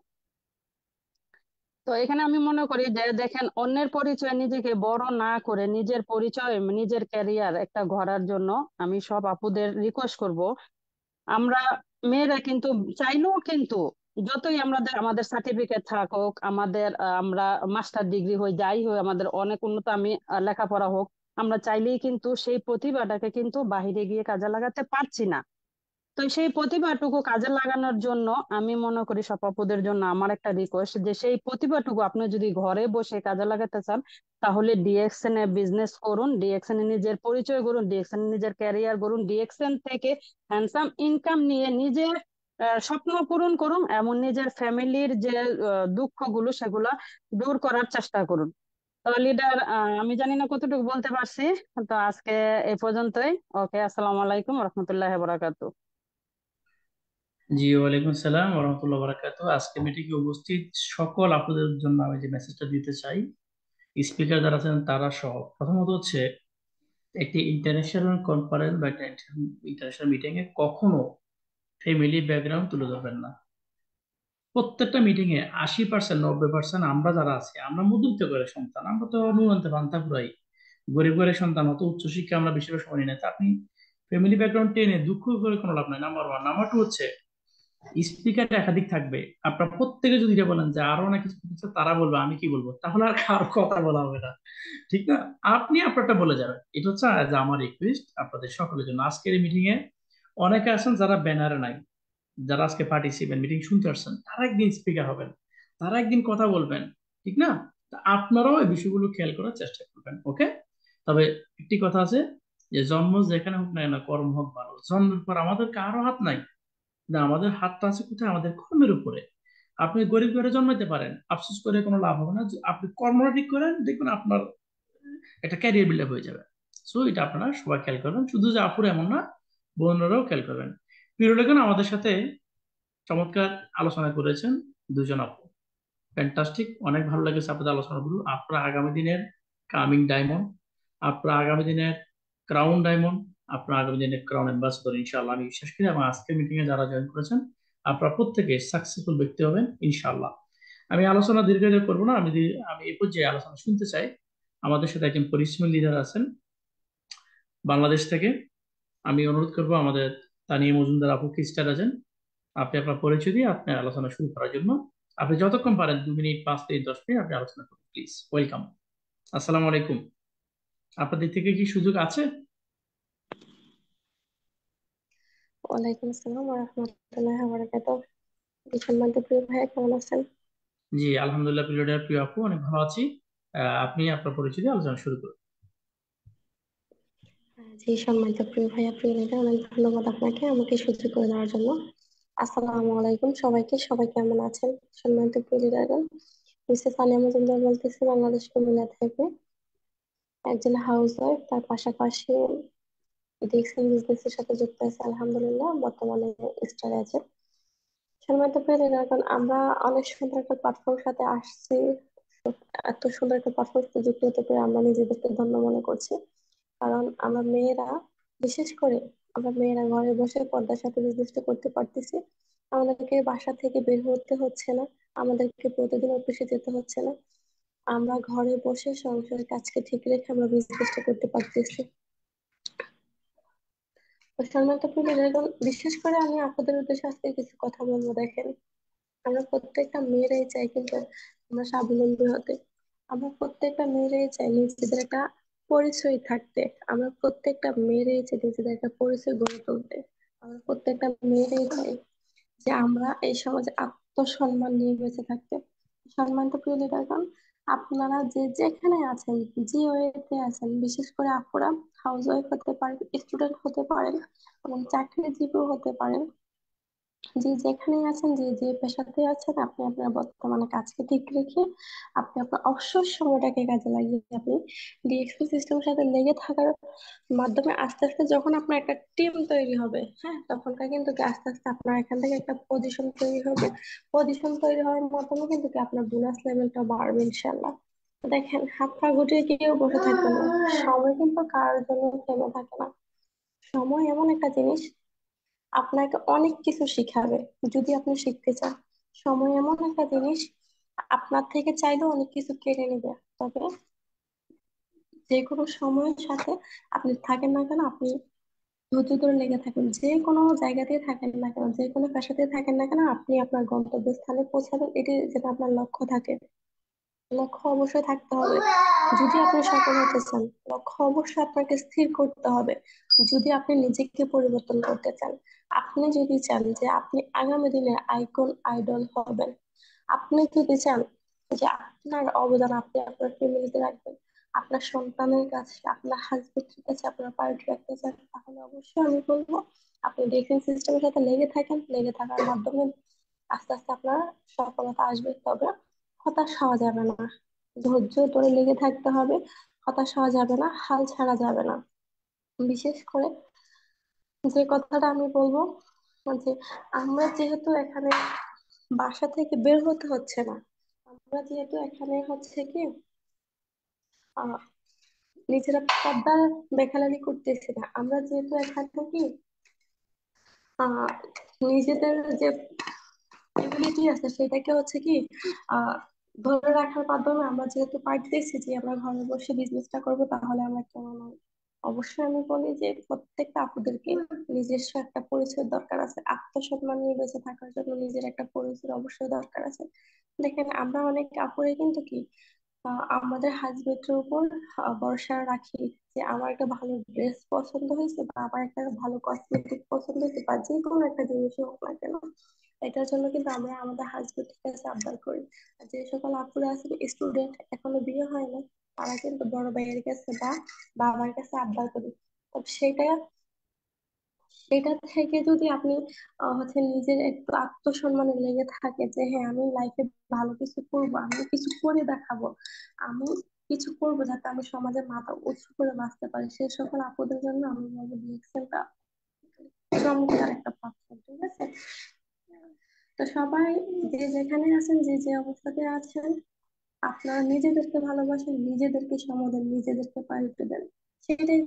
তো এখানে আমি মনে করি যে দেখেন অন্যের পরিচয় নিজেকে বড় না করে নিজের পরিচয় নিজের ক্যারিয়ার একটা গড়ার জন্য আমি সব আপুদের রিকোয়েস্ট করব, আমরা মেয়েরা কিন্তু চাইলেও কিন্তু যতই আমাদের আমাদের সার্টিফিকেট থাকুক, আমাদের আমরা মাস্টার ডিগ্রি হই যাই হোক, আমাদের অনেক উন্নত আমি লেখাপড়া হোক, আমরা চাইলেই কিন্তু সেই প্রতিভাটাকে কিন্তু বাহিরে গিয়ে কাজে লাগাতে পারছি না। তো সেই প্রতিভাটুকু কাজে লাগানোর জন্য আমি মনে করি সভাপতিদের জন্য আমার একটা রিকোয়েস্ট যে সেই প্রতিভাটুকু আপনি যদি ঘরে বসে কাজে লাগাতে চান, তাহলে ডিএক্সএন এ বিজনেস করুন, ডিএক্সএন এ নিজের পরিচয় করুন, ডিএক্সএন এ নিজের ক্যারিয়ার করুন, ডিএক্সএন থেকে হ্যান্ডসাম ইনকাম নিয়ে নিজের স্বপ্ন পূরণ করুন এবং নিজের ফ্যামিলির যে দুঃখগুলো সেগুলা দূর করার চেষ্টা করুন। তো লিডার আমি জানি না কতটুকু বলতে পারছি। তো আজকে এই পর্যন্তই। ওকে, আসসালামু আলাইকুম রহমতুল্লাহ বরাকাতু। জি, ওয়ালাইকুম সালাম ওরহমতুল্লাহ বারাকাতুহু। আজকে মিটিংয়ে উপস্থিত সকল আপুদের জন্য আমি যে মেসেজটা দিতে চাই, স্পিকার যারা আছেন তারা সহ, প্রথমত হচ্ছে একটি ইন্টারন্যাশনাল কনফারেন্স বা ইন্টারন্যাশনাল মিটিং এ কখনো ফ্যামিলি ব্যাকগ্রাউন্ড তুলে ধরবেন না। প্রত্যেকটা মিটিং এ 80%, 90% আমরা যারা আছি আমরা মধ্যবিত্ত করে সন্তান, আমরা তো নুনন্তে পান্তা ফুরাই। গরিব ঘরের সন্তান, হয়তো উচ্চশিক্ষা আমরা বেশিরভাগ সময় নিই না। তা আপনি ফ্যামিলি ব্যাকগ্রাউন্ড টেনে দুঃখ করে কোনো লাভ নাই, নাম্বার ওয়ান। নাম্বার টু হচ্ছে স্পিকার একাধিক থাকবে। আপনার প্রত্যেকে যদি এটা বলেন যে আরো অনেক কিছু কিছু তারা বলবে, আমি কি বলবো, তাহলে আর কারো কথা বলা হবে না, ঠিক না? আপনি আপনারটা বলে যাবেন। এটা হচ্ছে আজ আমার রিকোয়েস্ট আপনাদের সকলের জন্য। আজকের এই মিটিং এ অনেকে আছেন যারা ব্যানারে নাই, যারা আজকে পার্টিসিপেন্ট মিটিং শুনতে আসছেন, তারা একদিন স্পিকার হবেন, তারা একদিন কথা বলবেন, ঠিক না? তা আপনারাও এই বিষয়গুলো খেয়াল করার চেষ্টা করবেন, ওকে? তবে একটি কথা আছে, যে জন্ম যেখানে হোক না কেন, কর্ম হোক ভালো। জন্মের পর আমাদের কারো হাত নাই, না, আমাদের হাতটা আছে কোথায়? আমাদের কর্মের উপরে। আপনি গরিব ঘরে জন্মাইতে পারেন, আফসোস করে কোনো লাভ হবে না। আপনি কর্মটা ঠিক করেন, দেখবেন আপনার একটা ক্যারিয়ার বিল্ড আপ হয়ে যাবে। সো এটা আপনারা সবাই খেয়াল করবেন, শুধু যে আপুর এমন না, বোনরাও খেয়াল করবেন। প্রিয় আমাদের সাথে চমৎকার আলোচনা করেছেন দুজন আপু, ফ্যান্টাস্টিক, অনেক ভালো লেগেছে আপনাদের আলোচনাগুলো। আপনারা আগামী দিনের কামিং ডায়মন্ড, আপনারা আগামী দিনের ক্রাউন ডায়মন্ড, আপনারা আগামী দিনের ক্রাউন অ্যাম্বাসেডর ইনশাআল্লাহ, আমি বিশ্বাস করি। এবং আজকের মিটিং এ যারা জয়েন করেছেন, আপনারা প্রত্যেকে সাকসেসফুল ব্যক্তি হবেন ইনশাআল্লাহ। আমি আলোচনা দীর্ঘায়িত করবো না, আমি এই পর্যায়ে আলোচনা শুনতে চাই। আমাদের সাথে একজন পরিশ্রমী লিডার আছেন বাংলাদেশ থেকে। আমি অনুরোধ করবো আমাদের তানিয়া মজুমদার আপুকে স্টার আছেন, আপনি আপনার পরিচয় দিয়ে আপনার আলোচনা শুরু করার জন্য। আপনি যতক্ষণ পারেন, 2 মিনিট, 5 থেকে 10 মিনিট আপনি আলোচনা করুন প্লিজ। ওয়েলকাম। আসসালামু আলাইকুম। আপনাদের থেকে কি সুযোগ আছে? ওয়ালাইকুম আসসালাম ওয়া রাহমাতুল্লাহি ওয়া বারাকাতুহু। সম্মানিত প্রিয় ভাইয়া, কেমন আছেন? জি আলহামদুলিল্লাহ, প্রিয় প্রিয় আপু, অনেক ভালো আছি। আপনি আপনার পরিচয় দিয়ে আলোচনা শুরু করুন। জি, সম্মানিত প্রিয় ভাইয়া, প্রিয় লিডার, অনেক ধন্যবাদ আপনাকে আমাকে সুযোগ করে দেওয়ার জন্য। আসসালামু আলাইকুম সবাইকে, সবাই কেমন আছেন? সম্মানিত প্রিয় লিডারগণ, মিসেস সানিয়া মজুমদার বলতেছি, বাংলাদেশ কুমিল্লা থেকে। একজন হাউস ওয়াইফ, তার পাশাপাশি ডিএক্সএল বিজনেসের সাথে যুক্ত আছে আলহামদুলিল্লাহ, বর্তমানে স্টার আছে। সম্মানিত প্রিয় লিডারগণ, আমরা অনেক সুন্দর একটা প্ল্যাটফর্মের সাথে আসছি। এত সুন্দর একটা প্ল্যাটফর্মের সাথে যুক্ত হতে পেরে আমরা নিজেদেরকে ধন্য মনে করছি। কারণ আমরা মেয়েরা, বিশেষ করে আমরা মেয়েরা ঘরে বসে পর্দার সাথে বিজনেসটা করতে পারতেছি। আমাদেরকে বাসা থেকে বের হতে হচ্ছে না, আমাদেরকে প্রতিদিন অফিসে যেতে হচ্ছে না। আমরা ঘরে বসে সংসারের কাজকে ঠিক রেখে আমরা বিজনেসটা করতে পারতেছি। তো সম্মানিত প্রিয়, বিশেষ করে আমি আপনাদের উদ্দেশ্যে আজকে কিছু কথা বলবো। দেখেন, আমরা প্রত্যেকটা মেয়েরাই চাই কিন্তু আমরা স্বাবলম্বী হতে। আমরা প্রত্যেকটা মেয়েরাই চাই নিজেদের একটা পরিচয় থাকতে। আমরা প্রত্যেকটা মেয়েরাই চাই নিজেদের একটা পরিচয় গড়ে তুলতে। আমরা প্রত্যেকটা মেয়েরাই চাই যে আমরা এই সমাজে আত্মসম্মান নিয়ে বেঁচে থাকতে। সম্মানিত প্রিয় লিডারগণ, আপনারা যে যেখানে আছেন, যে ওয়েতে আছেন, বিশেষ করে আপুরা হাউস ওয়াইফ হতে পারেন, স্টুডেন্ট হতে পারেন এবং চাকরিজীবী হতে পারেন, যে যেখানেই আছেন, যে যে পেশাতে আছেন, আপনি আপনার বর্তমানে কাজকে ঠিক রেখে আপনি আপনার অবসর সময়টাকে কাজে লাগিয়ে আপনি ডিএক্সপি সিস্টেমের সাথে লেগে থাকার মাধ্যমে আস্তে আস্তে যখন আপনার একটা টিম তৈরি হবে, হ্যাঁ, তখনকার কিন্তু কি আস্তে আস্তে আপনার এখান থেকে একটা পজিশন তৈরি হবে। পজিশন তৈরি হওয়ার মাধ্যমে কিন্তু কি আপনার বোনাস লেভেলটা বাড়বে ইনশাল্লাহ। দেখেন, হাত পা গুটিয়ে কেউ বসে থাকবে না। সময় কিন্তু কারোর জন্য থেমে থাকে না। সময় এমন একটা জিনিস, আপনাকে অনেক কিছু শিখাবে যদি আপনি শিখতে চান। সময় এমন একটা জিনিস, আপনার থেকে চাইলেও অনেক কিছু কেড়ে নেবে। তবে যে কোনো সময়ের সাথে আপনি থাকেন না কেন, আপনি ধৈর্য ধরে লেগে থাকেন, যে কোনো জায়গাতেই থাকেন না কেন, যে কোনো পেশাতে থাকেন না কেন, আপনি আপনার গন্তব্যস্থানে পৌঁছাবেন, এটি যেটা আপনার লক্ষ্য থাকে। লক্ষ্য অবশ্যই থাকতে হবে যদি আপনি সফল হতে চান। লক্ষ্য অবশ্যই আপনাকে স্থির করতে হবে যদি আপনি নিজেকে পরিবর্তন করতে চান। আপনি যদি চান যে আপনি আগামী দিনে আইকন আইডল হবেন, আপনি যদি চান যে আপনার অবদান আপনি আপনার ফ্যামিলিতে রাখবেন, আপনার সন্তানের কাছে, আপনার হাজবেন্ডের কাছে আপনার প্রায়োরিটি রাখতে চান, তাহলে অবশ্যই আমি বলবো আপনি ডিফেন্স সিস্টেমের সাথে লেগে থাকেন। লেগে থাকার মাধ্যমে আস্তে আস্তে আপনার সফলতা আসবে। তবে হতাশ হওয়া যাবে না, ধৈর্য ধরে লেগে থাকতে হবে। হতাশ হওয়া যাবে না, হাল ছাড়া যাবে না। বিশেষ করে যে কথাটা আমি বলবো, যে আমরা যেহেতু এখানে বাসা থেকে বের হতে হচ্ছে না, আমরা যেহেতু এখানে হচ্ছে কি আহ নিজেরা পর্দার লেখালেখি করতেছি না, আমরা যেহেতু এখান থেকে নিজেদের যে এবিলিটি আছে সেটাকে হচ্ছে কি ধরে রাখার মাধ্যমে আমরা যেহেতু পারতেছি যে আমরা ঘরে বসে বিজনেসটা করবো, তাহলে আমরা কেন নয়। অবশ্যই আমি বলি যে প্রত্যেকটা আপুদেরকে নিজস্ব একটা পরিচয় দরকার আছে, আত্মসম্মান নিয়ে বেঁচে থাকার জন্য নিজের একটা পরিচয় অবশ্যই দরকার আছে। দেখেন আমরা অনেক আপুরে কিন্তু কি আমাদের হাজবেন্ডের উপর ভরসা রাখি যে আমার একটা ভালো ড্রেস পছন্দ হয়েছে বা আমার একটা ভালো কসমেটিক পছন্দ হয়েছে বা যে কোনো একটা জিনিসই হোক না কেন, এটার জন্য কিন্তু আমরা আমাদের হাজবেন্ডের কাছে আবদার করি। আর যে সকল আপুরা আছে স্টুডেন্ট, এখনো বিয়ে হয় না, তারা কিন্তু বড় ভাইয়ের কাছে বা বাবার কাছে আবদার করি। তো সেটা সেটা থেকে যদি আপনি হচ্ছে নিজের একটু আত্মসম্মানে লেগে থাকে যে হ্যাঁ আমি লাইফে ভালো কিছু করব, আমি কিছু করে দেখাবো, আমি কিছু করবো যাতে আমি সমাজে মাথা উঁচু করে বাঁচতে পারি, সে সকল আপুদের জন্য আমি বলবো ডিএক্সএলটা চমৎকার একটা প্ল্যাটফর্ম। ঠিক আছে, তো সবাই যে যেখানে আছেন, যে যে অবস্থাতে আছেন, আপনারা নিজেদেরকে ভালোবাসেন, নিজেদেরকে সময় দেন, নিজেদেরকে পাল্টে দেন, সেটাই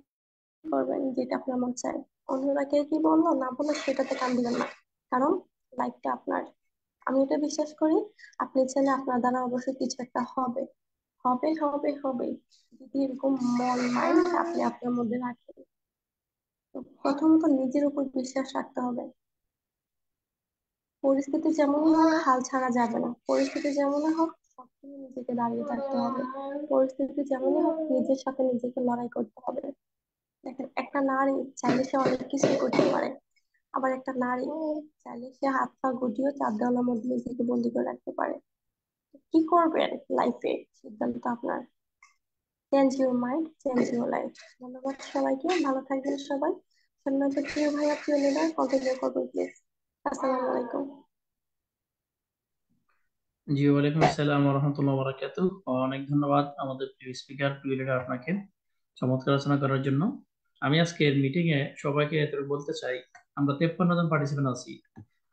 করবেন যেটা আপনার মন চায়। অন্যরা কে কি বললো না বললো সেটাতে কান দিবেন না, কারণ লাইফটা আপনার। আমি এটা বিশ্বাস করি, আপনি চাইলে আপনার দ্বারা অবশ্যই কিছু একটা হবে, হবে হবে হবে, যদি এরকম মন মাইন্ড আপনি আপনার মধ্যে রাখেন। তো প্রথমত নিজের উপর বিশ্বাস রাখতে হবে। পরিস্থিতি যেমনই হোক হাল ছাড়া যাবে না, পরিস্থিতি যেমনই হোক সবসময় নিজেকে দাঁড়িয়ে থাকতে হবে, পরিস্থিতি যেমনই হোক নিজের সাথে নিজেকে লড়াই করতে হবে। দেখেন একটা নারী চাইলে সে অনেক কিছু করতে পারে, আবার একটা নারী চাইলে সে হাত পা গুটিয়ে চার দেওয়ালের মধ্যে নিজেকে বন্দি করে রাখতে পারে। তো কি করবেন লাইফে সিদ্ধান্ত আপনার। Change your mind, change your life. ধন্যবাদ সবাইকে, ভালো থাকবেন সবাই। সম্মানিত প্রিয় ভাইয়া, প্রিয় লিডার, কন্টিনিউ করবেন প্লিজ। আসসালামু আলাইকুম। জি, ওয়ালাইকুম আসসালাম রহমতুল্লাহ বারাকাতুহ। অনেক ধন্যবাদ আমাদের প্রিয় স্পিকার, প্রিয় লিডার আপনাকে চমৎকার আলোচনা করার জন্য। আমি আজকের মিটিং এ সবাইকে এতটুকু বলতে চাই, আমরা 53 জন পার্টিসিপেন্ট আছি।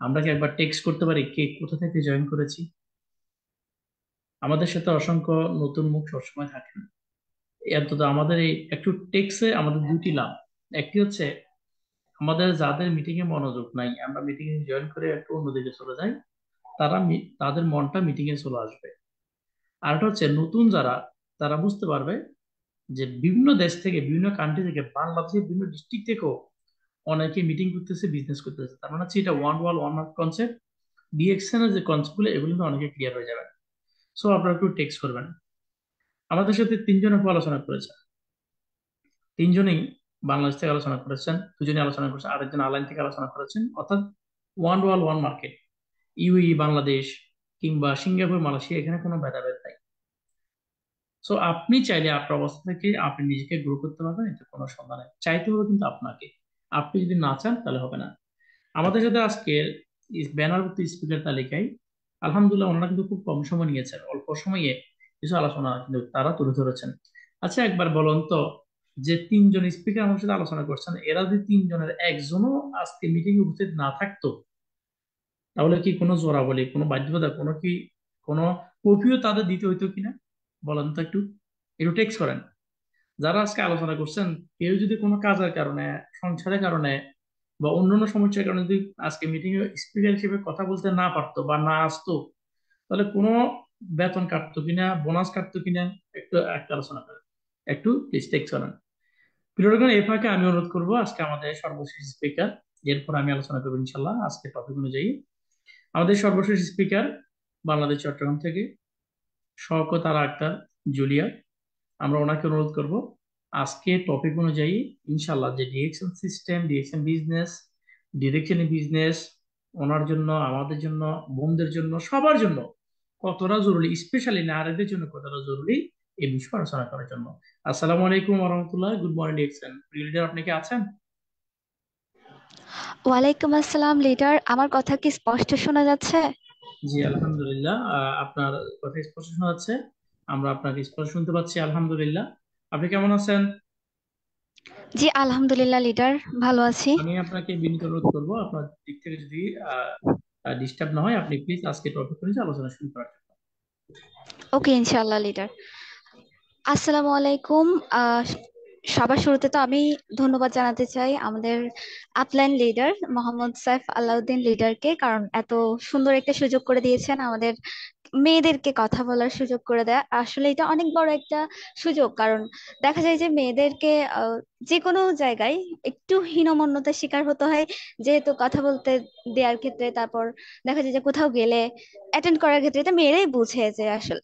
আমরা কি একবার টেক্সট করতে পারি কে কোথা থেকে জয়েন করেছি? আমাদের সাথে অসংখ্য নতুন মুখ সবসময় থাকেন। অন্তত আমাদের এই একটু টেক্সে আমাদের দুটি লাভ। একটি হচ্ছে আমাদের যাদের মিটিং এ মনোযোগ নাই, আমরা মিটিং এ জয়েন করে একটু অন্যদিকে চলে যাই, তাদের মনটা মিটিং এ চলে আসবে। আর একটা হচ্ছে নতুন যারা, তারা বুঝতে পারবে যে বিভিন্ন দেশ থেকে, বিভিন্ন কান্ট্রি থেকে, বাংলাদেশের বিভিন্ন ডিস্ট্রিক্ট থেকেও অনেকে মিটিং করতেছে, বিজনেস করতেছে। তার মানে হচ্ছে এটা one world one market concept. DXN এর যে কনসেপ্ট গুলো, এগুলো কিন্তু অনেকে ক্লিয়ার হয়ে যাবে। সো আপনারা একটু টেক্সট করবেন। আমাদের সাথে তিনজন আপু আলোচনা করেছেন, তিনজনেই বাংলাদেশ থেকে আলোচনা করেছেন, দুজনে আলোচনা করেছেন, আরেকজন আলাইন থেকে আলোচনা করেছেন। অর্থাৎ one world one market, UE Bangladesh কিংবা সিঙ্গাপুর মালয়েশিয়া, এখানে কোনো ভেদাভেদ নাই। সো আপনি চাইলে আপনার অবস্থা থেকে আপনি নিজেকে গ্রো করতে পারবেন, এটা কোনো সন্দেহ নেই। চাইতে হবে কিন্তু আপনাকে, আপনি যদি না চান তাহলে হবে না। আমাদের সাথে আজকে ব্যানারভুক্ত স্পিকার তালিকায় আলহামদুলিল্লাহ ওনারা কিন্তু খুব কম সময় নিয়েছেন, অল্প সময়ে কিছু আলোচনা কিন্তু তারা তুলে ধরেছেন। আচ্ছা একবার বলুন তো, যে তিনজন স্পিকার আমার সাথে আলোচনা করছেন, এরা যদি তিনজনের একজনও আজকে মিটিং এ উপস্থিত না থাকতো, তাহলে কি কোনো জোরাবলি, কোনো বাধ্যবাধকতা, কোনো কপিও তাদের দিতে হইতো কিনা? বলেন তো একটু, একটু টেক্সট করেন। যারা আজকে আলোচনা করছেন, কেউ যদি কোনো কাজের কারণে, সংসারের কারণে বা অন্যান্য সমস্যার কারণে যদি আজকে মিটিং এ স্পিকার হিসেবে কথা বলতে না পারতো বা না আসতো, তাহলে কোনো বেতন কাটতো কিনা, বোনাস কাটতো কিনা, একটু একটা আলোচনা করেন, একটু প্লিজ টেক্সট করেন। প্রিয়গণ, এই ফাঁকে আমি অনুরোধ করবো আজকে আমাদের সর্বশেষ স্পিকার, এরপর আমি আলোচনা করবো ইনশাল্লাহ আজকে টপিক অনুযায়ী। আমাদের সর্বশেষ স্পিকার বাংলাদেশ চট্টগ্রাম থেকে শওকত আরা আক্তার জুলিয়া। আমরা ওনাকে অনুরোধ করব আজকে টপিক অনুযায়ী ইনশাল্লাহ যে direction system, direction business, direction business owner জন্য, আমাদের জন্য, বোনদের জন্য, সবার জন্য কতটা জরুরি, স্পেশালি নারীদের জন্য কতটা জরুরি, এই বিষয়ে আলোচনা করার জন্য। আসসালামু আলাইকুম রহমতুল্লাহ, গুড মর্নিং ডিরেকশন লিডার, আপনি কি আছেন? ওয়ালাইকুম আসসালাম লিডার, আমার কথা কি স্পষ্ট শোনা যাচ্ছে? জি আলহামদুলিল্লাহ, আপনার কথা স্পষ্ট শোনা যাচ্ছে, আমরা আপনাকে স্পষ্ট শুনতে পাচ্ছি আলহামদুলিল্লাহ। আপনি কেমন আছেন? জি আলহামদুলিল্লাহ লিডার, ভালো আছি। আমি আপনাকে বিনীত অনুরোধ করবো আপনার দিক থেকে যদি ডিস্টার্ব না হয়, আপনি প্লিজ আজকে টপিক অনুযায়ী আলোচনা শুরু করার জন্য। ওকে ইনশাআল্লাহ লিডার। আসসালামু আলাইকুম। আহ সবার শুরুতে তো আমি ধন্যবাদ জানাতে চাই আমাদের আপলাইন লিডার মোহাম্মদ সাইফ আলাউদ্দিন লিডারকে, কারণ এত সুন্দর একটা সুযোগ করে দিয়েছেন আমাদের মেয়েদেরকে কথা বলার সুযোগ করে দেয়, আসলে এটা অনেক বড় একটা সুযোগ। কারণ দেখা যায় যে মেয়েদেরকে যে কোনো জায়গায় একটু হীনমন্যতার শিকার হতে হয়, যেহেতু কথা বলতে দেওয়ার ক্ষেত্রে। তারপর দেখা যায় যে কোথাও গেলে অ্যাটেন্ড করার ক্ষেত্রে এটা মেয়েরাই বুঝে যে আসলে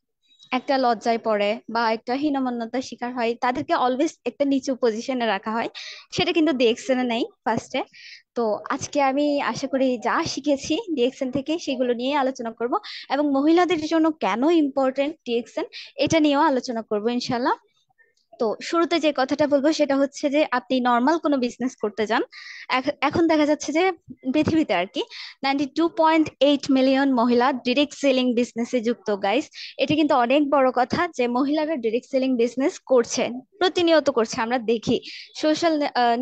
একটা লজ্জায় পড়ে বা একটা হীনমন্যতার শিকার হয়, তাদেরকে অলওয়েজ একটা নিচু পজিশনে রাখা হয়। সেটা কিন্তু ডিএক্সএন নেই ফার্স্টে। তো আজকে আমি আশা করি যা শিখেছি ডিএক্সএন থেকে সেগুলো নিয়ে আলোচনা করব, এবং মহিলাদের জন্য কেন ইম্পর্টেন্ট ডিএক্সএন এটা নিয়েও আলোচনা করব ইনশাল্লাহ। তো শুরুতে যে কথাটা বলবো সেটা হচ্ছে যে আপনি নর্মাল কোনো বিজনেস করতে যান, এখন দেখা যাচ্ছে যে পৃথিবীতে আর কি 92.8 মিলিয়ন মহিলা ডিরেক্ট সেলিং বিজনেসে যুক্ত। গাইস, এটা কিন্তু অনেক বড় কথা যে মহিলারা ডিরেক্ট সেলিং বিজনেস করছেন, প্রতিনিয়ত করছে। আমরা দেখি সোশ্যাল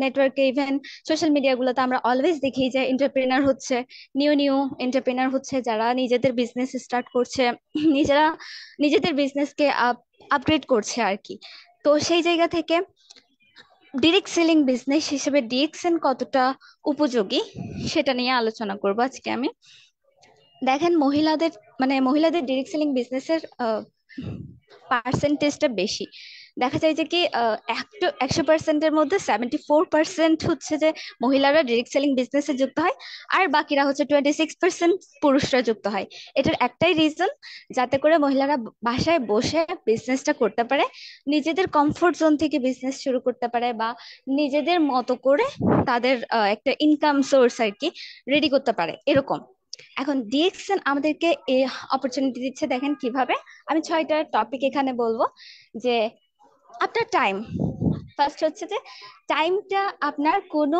নেটওয়ার্কে, ইভেন সোশ্যাল মিডিয়া গুলোতে আমরা অলওয়েজ দেখি যে এন্টারপ্রেনার হচ্ছে, নিউ নিউ এন্টারপ্রেনার হচ্ছে, যারা নিজেদের বিজনেস স্টার্ট করছে, নিজেরা নিজেদের বিজনেসকে আপগ্রেড করছে আর কি। তো সেই জায়গা থেকে ডিরেক্ট সেলিং বিজনেস হিসেবে ডিএক্সএন কতটা উপযোগী সেটা নিয়ে আলোচনা করব আজকে আমি। দেখেন, মহিলাদের ডিরেক্ট সেলিং বিজনেসের পার্সেন্টেজটা বেশি। দেখা যায় যে কি 100%-এর মধ্যে 74% হচ্ছে যে মহিলারা ডিরেক্ট সেলিং বিজনেসে যুক্ত হয়, আর বাকিরা হচ্ছে 26% পুরুষরা যুক্ত হয়। এটার একটাই রিজন, যাতে করে মহিলারা বাসায় বসে বিজনেসটা করতে পারে, নিজেদের কমফোর্ট জোন থেকে বিজনেস শুরু করতে পারে, বা নিজেদের মতো করে তাদের একটা ইনকাম সোর্স আর কি রেডি করতে পারে, এরকম। এখন ডিএক্সএন আমাদেরকে এই অপরচুনিটি দিচ্ছে। দেখেন কিভাবে, আমি 6টা টপিক এখানে বলবো। যে আপনার টাইম, ফার্স্ট হচ্ছে যে টাইমটা আপনার কোনো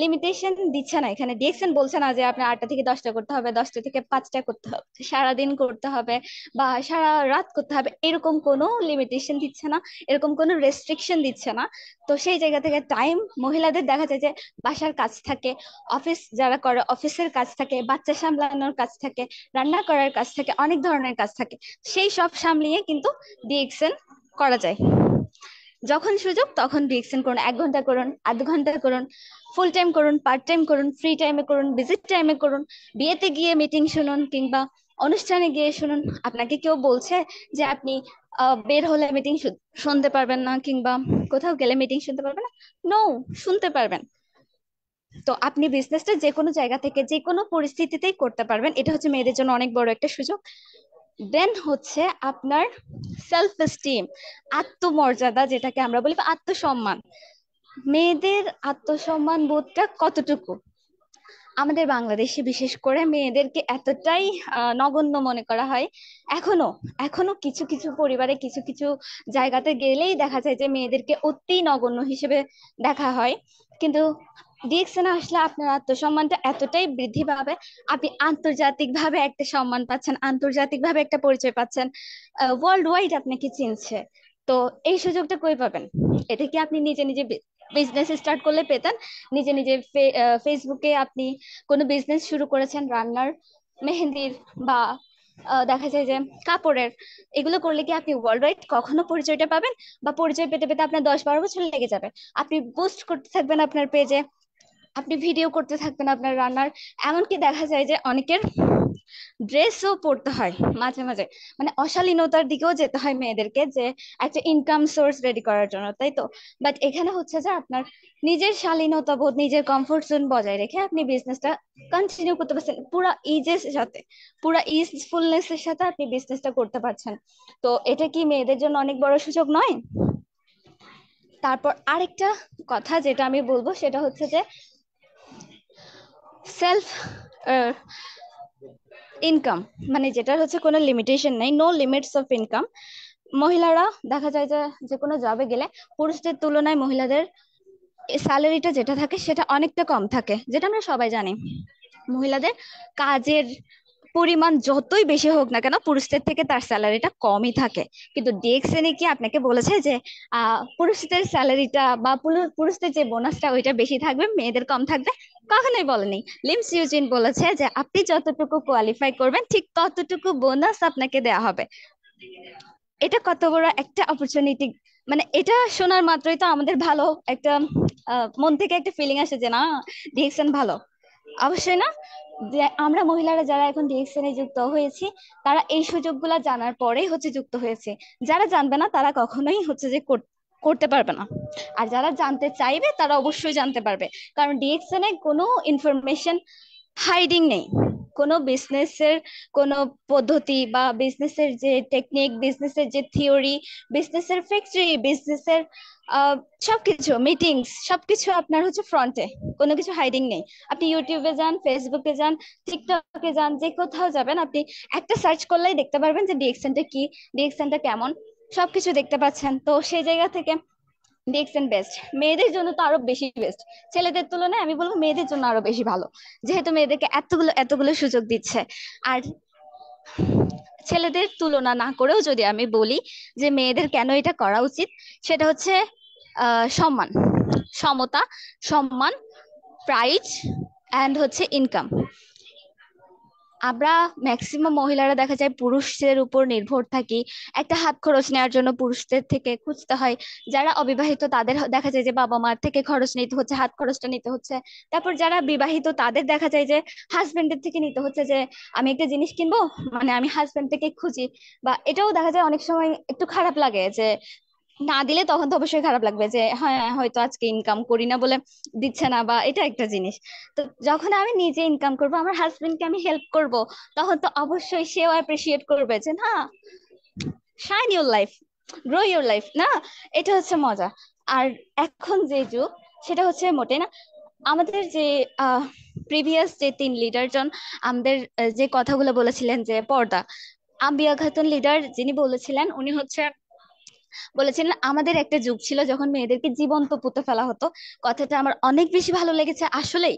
লিমিটেশন দিচ্ছে না। এখানে ডিএক্সএন বলছে না যে আপনার 8টা থেকে 10টা করতে হবে, 10টা থেকে 5টা করতে হবে, সারাদিন করতে হবে বা সারা রাত করতে হবে, এরকম কোনো লিমিটেশন দিচ্ছে না, এরকম কোনো রেস্ট্রিকশন দিচ্ছে না। তো সেই জায়গা থেকে টাইম, মহিলাদের দেখা যায় যে বাসার কাজ থাকে, অফিস যারা করে অফিসের কাজ থাকে, বাচ্চা সামলানোর কাজ থাকে, রান্না করার কাজ থাকে, অনেক ধরনের কাজ থাকে। সেই সব সামলিয়ে কিন্তু ডিএক্সএন করা যায়। যখন সুযোগ তখন ডিএক্সএন করুন, 1 ঘন্টা করুন, আধ ঘন্টা করুন, ফুল টাইম করুন, পার্ট টাইম করুন, ফ্রি টাইমে করুন, ভিজিট টাইমে করুন, বিয়েতে গিয়ে মিটিং শুনুন, কিংবা অনুষ্ঠানে গিয়ে শুনুন। আপনাকে কেউ বলছে যে আপনি বের হলে মিটিং শুনতে পারবেন না, কিংবা কোথাও গেলে মিটিং শুনতে পারবেন না? নো, শুনতে পারবেন। তো আপনি বিজনেসটা যে কোনো জায়গা থেকে যে কোনো পরিস্থিতিতেই করতে পারবেন, এটা হচ্ছে মেয়েদের জন্য অনেক বড় একটা সুযোগ। দেন হচ্ছে আপনার সেলফ এস্টিম, আত্মমর্যাদা, যেটাকে আমরা বলি, বা আত্মসম্মান। মেয়েদের আত্মসম্মান বোধটা কতটুকু? আমাদের বাংলাদেশে বিশেষ করে মেয়েদেরকে এতটাই নগণ্য মনে করা হয়। এখনো এখনো কিছু কিছু পরিবারে, কিছু কিছু জায়গাতে গেলেই দেখা যায় যে মেয়েদেরকে অতি নগণ্য হিসেবে দেখা হয়। কিন্তু ডিএক্সএনে আসলে আপনার আত্মসম্মানটা এতটাই বৃদ্ধি পাবে, আপনি আন্তর্জাতিক ভাবে একটা সম্মান পাচ্ছেন, আন্তর্জাতিক ভাবে একটা পরিচয় পাচ্ছেন, ওয়ার্ল্ড ওয়াইড আপনাকে চিনছে। তো এই সুযোগটা কই পাবেন? এটা কি আপনি নিজে নিজে বিজনেস স্টার্ট করলে পেতেন? নিজে নিজে ফেসবুকে আপনি কোনো বিজনেস শুরু করেছেন, রান্নার, মেহেন্দির, বা দেখা যায় যে কাপড়ের, এগুলো করলে কি আপনি ওয়ার্ল্ড ওয়াইড কখনো পরিচয়টা পাবেন? বা পরিচয় পেতে পেতে আপনার 10-12 বছর লেগে যাবে। আপনি পোস্ট করতে থাকবেন আপনার পেজে, আপনি ভিডিও করতে থাকবেন আপনার রান্নার, এমনকি দেখা যায় যে অনেকের ড্রেসও পরতে হয় মাঝে মাঝে, মানে অশালীনতার দিকেও যেতে হয় মেয়েদেরকে, যে একটা ইনকাম সোর্স রেডি করার জন্য, তাই তো? বাট এখানে হচ্ছে যে আপনার নিজের শালীনতা বোধ, নিজের কমফোর্ট জোন বজায় রেখে আপনি বিজনেসটা কন্টিনিউ করতে পারছেন পুরা ইজের সাথে, পুরা ইজফুলনেস এর সাথে আপনি বিজনেসটা করতে পারছেন। তো এটা কি মেয়েদের জন্য অনেক বড় সুযোগ নয়? তারপর আরেকটা কথা যেটা আমি বলবো সেটা হচ্ছে যে সেলফ ইনকাম, মানে যেটার হচ্ছে কোনো লিমিটেশন নাই, নো লিমিটস অফ ইনকাম। মহিলারা দেখা যায় যে যে কোনো জবে গেলে পুরুষদের তুলনায় মহিলাদের স্যালারিটা যেটা থাকে সেটা অনেকটা কম থাকে, যেটা আমরা সবাই জানি। মহিলাদের কাজের পরিমাণ যতই বেশি হোক না কেন, পুরুষদের থেকে তার স্যালারিটা কমই থাকে। কিন্তু ডিএক্সএনে কি আপনাকে বলেছে যে পুরুষদের স্যালারিটা বা পুরুষদের যে বোনাসটা ওইটা বেশি থাকবে, মেয়েদের কম থাকবে? কখনোই বলেনি। লিমস ইউজিন বলেছে যে আপনি যতটুকু কোয়ালিফাই করবেন ঠিক ততটুকু বোনাস আপনাকে দেয়া হবে। এটা কত বড় একটা অপরচুনিটি! মানে এটা শোনার মাত্রই তো আমাদের ভালো একটা মন থেকে একটা ফিলিং আসে যে না, ডিএক্সএন ভালো। অবশ্যই না। যে আমরা মহিলারা যারা এখন ডিএকশন এ যুক্ত হয়েছি, তারা এই সুযোগগুলা জানার পরেই হচ্ছে যুক্ত হয়েছে। যারা জানবে না তারা কখনোই হচ্ছে যে করতে পারবে না। আর যারা জানতে চাইবে তারা অবশ্যই জানতে পারবে, কারণ ডিএকশন এ কোনো ইনফরমেশন হাইডিং নেই। কোনো বিজনেসের কোনো পদ্ধতি বা বিজনেসের যে টেকনিক, বিজনেসের যে থিওরি, বিজনেসের ফ্যাক্টরি, বিজনেসের সবকিছু মিটিংস, সবকিছু আপনার হচ্ছে ফ্রন্টে, কোনো কিছু হাইডিং নেই। আপনি ইউটিউবে যান, ফেসবুকে যান, টিকটকে যান, যে কোথাও যাবেন, আপনি একটা সার্চ করলেই দেখতে পারবেন যে ডিএকশনটা কি, ডিএকশনটা কেমন, সবকিছু দেখতে পাচ্ছেন। তো সেই জায়গা থেকে ডিএকশন বেস্ট। মেয়েদের জন্য তো আরো বেশি বেস্ট, ছেলেদের তুলনায় আমি বলবো মেয়েদের জন্য আরো বেশি ভালো, যেহেতু মেয়েদেরকে এতগুলো এতগুলো সুযোগ দিচ্ছে। আর ছেলেদের তুলনা না করেও যদি আমি বলি যে মেয়েদের কেন এটা করা উচিত, সেটা হচ্ছে সম্মান, সমতা, সম্মান, প্রাইজ অ্যান্ড হচ্ছে ইনকাম। আমরা ম্যাক্সিমাম মহিলারা দেখা যায় পুরুষদের উপর নির্ভর থাকি, একটা হাত খরচ নেওয়ার জন্য পুরুষদের থেকে খুঁজতে হয়। যারা অবিবাহিত তাদের দেখা যায় যে বাবা মার থেকে খরচ নিতে হচ্ছে, হাত খরচটা নিতে হচ্ছে। তারপর যারা বিবাহিত তাদের দেখা যায় যে হাজবেন্ডের থেকে নিতে হচ্ছে, যে আমি একটা জিনিস কিনবো, মানে আমি হাজবেন্ড থেকে খুঁজি। বা এটাও দেখা যায় অনেক সময় একটু খারাপ লাগে যে না দিলে তখন তো অবশ্যই খারাপ লাগবে, যে হ্যাঁ হয়তো আজকে ইনকাম করি না বলে দিচ্ছে না, বা এটা একটা জিনিস। তো যখন আমি নিজে ইনকাম করব, আমার হাজবেন্ডকে আমি হেল্প করব, তখন তো অবশ্যই সেও অ্যাপ্রিসিয়েট করবে যে না, shine your life, grow your life না। এটা হচ্ছে মজা। আর এখন যে যুগ, সেটা হচ্ছে মোটে না। আমাদের যে প্রিভিয়াস যে 3 লিডার জন আমাদের যে কথাগুলো বলেছিলেন, যে পর্দা, আম্বিয়া খাতুন লিডার যিনি বলেছিলেন, উনি হচ্ছে বলেছিলেন আমাদের একটা যুগ ছিল যখন মেয়েদেরকে জীবন্ত পুঁতে ফেলা হতো। কথাটা আমার অনেক বেশি ভালো লেগেছে। আসলেই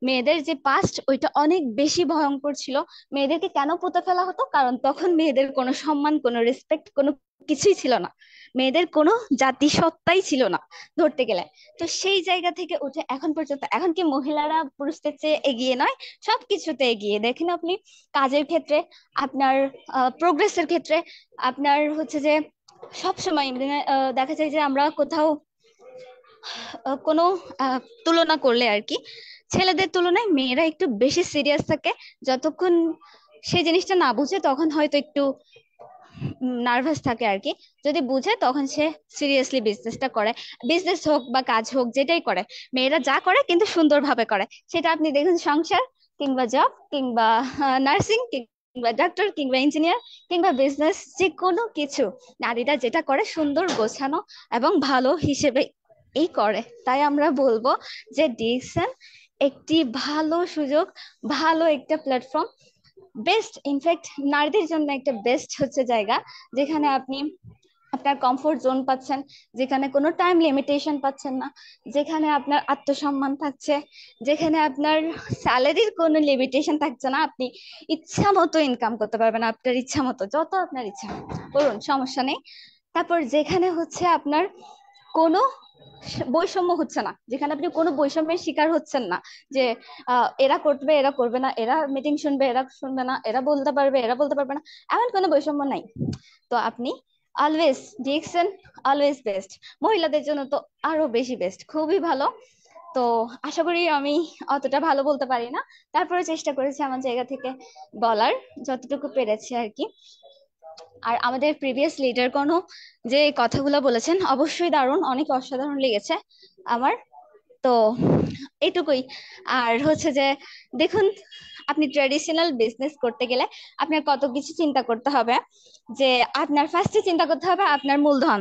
মেয়েদের যে পাস্ট, ওইটা অনেক বেশি ভয়ঙ্কর ছিল। মেয়েদেরকে কেন পুঁতে ফেলা হতো? কারণ তখন মেয়েদের কোনো সম্মান, কোনো রেসপেক্ট, কোনো কিছুই ছিল না। মেয়েদের কোনো জাতিসত্তাই ছিল না ধরতে গেলে। তো সেই জায়গা থেকে উঠে এখন পর্যন্ত, এখন কি মহিলারা পুরুষদের চেয়ে এগিয়ে নয়? সবকিছুতে এগিয়ে। দেখেন আপনি কাজের ক্ষেত্রে, আপনার প্রোগ্রেসের ক্ষেত্রে, আপনার হচ্ছে যে সব সময় দেখা যায় যে আমরা কোথাও কোনো তুলনা করলে আর কি, ছেলেদের তুলনায় মেয়েরা একটু বেশি সিরিয়াস থাকে। যতক্ষণ সেই জিনিসটা না বুঝে তখন হয়তো একটু নার্ভাস থাকে আর কি। যদি বুঝে তখন সে সিরিয়াসলি বিজনেসটা করে। বিজনেস হোক বা কাজ হোক, যেটাই করে, মেয়েরা যা করে কিন্তু সুন্দরভাবে করে। সেটা আপনি দেখুন, সংসার কিংবা জব কিংবা নার্সিং কিংবা ডাক্তার কিংবা ইঞ্জিনিয়ার কিংবা বিজনেস, যে কোনো কিছু নারীরা যেটা করে সুন্দর, গোছানো এবং ভালো হিসেবে এই করে। তাই আমরা বলবো যে ডিএকশন একটি ভালো সুযোগ, ভালো একটা প্ল্যাটফর্ম, বেস্ট। ইনফ্যাক্ট নারীদের জন্য একটা বেস্ট হচ্ছে জায়গা, যেখানে আপনি আপনার কমফোর্ট জোন পাচ্ছেন, যেখানে কোনো টাইম লিমিটেশন পাচ্ছেন না, যেখানে আপনার আত্মসম্মান থাকছে, যেখানে আপনার স্যালারির কোনো লিমিটেশন থাকছে না। আপনি ইচ্ছা মতো ইনকাম করতে পারবেন, আপনার ইচ্ছা মতো, যত আপনার ইচ্ছা করুন, সমস্যা নেই। তারপর যেখানে হচ্ছে আপনার কোনো বৈষম্য হচ্ছে না, যেখানে আপনি কোনো বৈষম্যের শিকার হচ্ছেন না, যে এরা করবে এরা করবে না, এরা মিটিং শুনবে এরা শুনবে না, এরা বলতে পারবে এরা বলতে পারবে না, এমন কোনো বৈষম্য নাই। তো আপনি অলওয়েজ ডিএকশন, অলওয়েজ বেস্ট। মহিলাদের জন্য তো আরো বেশি বেস্ট, খুবই ভালো। তো আশা করি আমি অতটা ভালো বলতে পারি না, তারপরে চেষ্টা করেছি আমার জায়গা থেকে বলার, যতটুকু পেরেছি আর কি। আর আমাদের প্রিভিয়াস লিডার কোনো যে কথাগুলো বলেছেন, অবশ্যই দারুণ, অনেক অসাধারণ লেগেছে আমার। তো এটুকুই। আর হচ্ছে যে দেখুন, আপনি ট্রেডিশনাল বিজনেস করতে গেলে আপনার কত কিছু চিন্তা করতে হবে। যে আপনার ফার্স্টে চিন্তা করতে হবে আপনার মূলধন,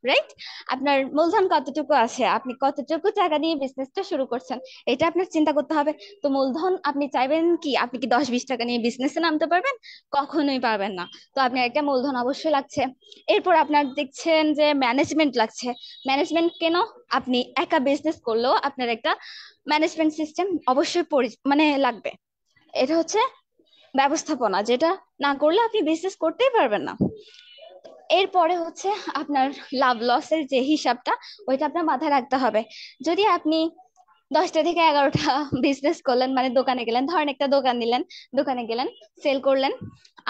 রাইট? আপনার মূলধন কতটুকু আছে, আপনি কতটুকু টাকা দিয়ে বিজনেসটা শুরু করছেন, এটা আপনার চিন্তা করতে হবে। তো মূলধন আপনি চাইবেন কি, আপনি কি 10-20 টাকা নিয়ে বিজনেসে নামতে পারবেন? কখনোই পারবেন না। তো আপনার একটা মূলধন অবশ্যই লাগছে। এরপর আপনার দেখছেন যে ম্যানেজমেন্ট লাগছে। ম্যানেজমেন্ট কেন? আপনি একা বিজনেস করলেও আপনার একটা ম্যানেজমেন্ট সিস্টেম অবশ্যই মানে লাগবে। এটা হচ্ছে ব্যবস্থাপনা, যেটা না করলে আপনি বিজনেস করতেই পারবেন না। এরপরে হচ্ছে আপনার লাভ লসের যে হিসাবটা, ওইটা আপনার মাথায় রাখতে হবে। যদি আপনি 10টা থেকে 11টা বিজনেস করলেন, মানে দোকানে গেলেন, ধরেন একটা দোকান নিলেন, দোকানে গেলেন, সেল করলেন,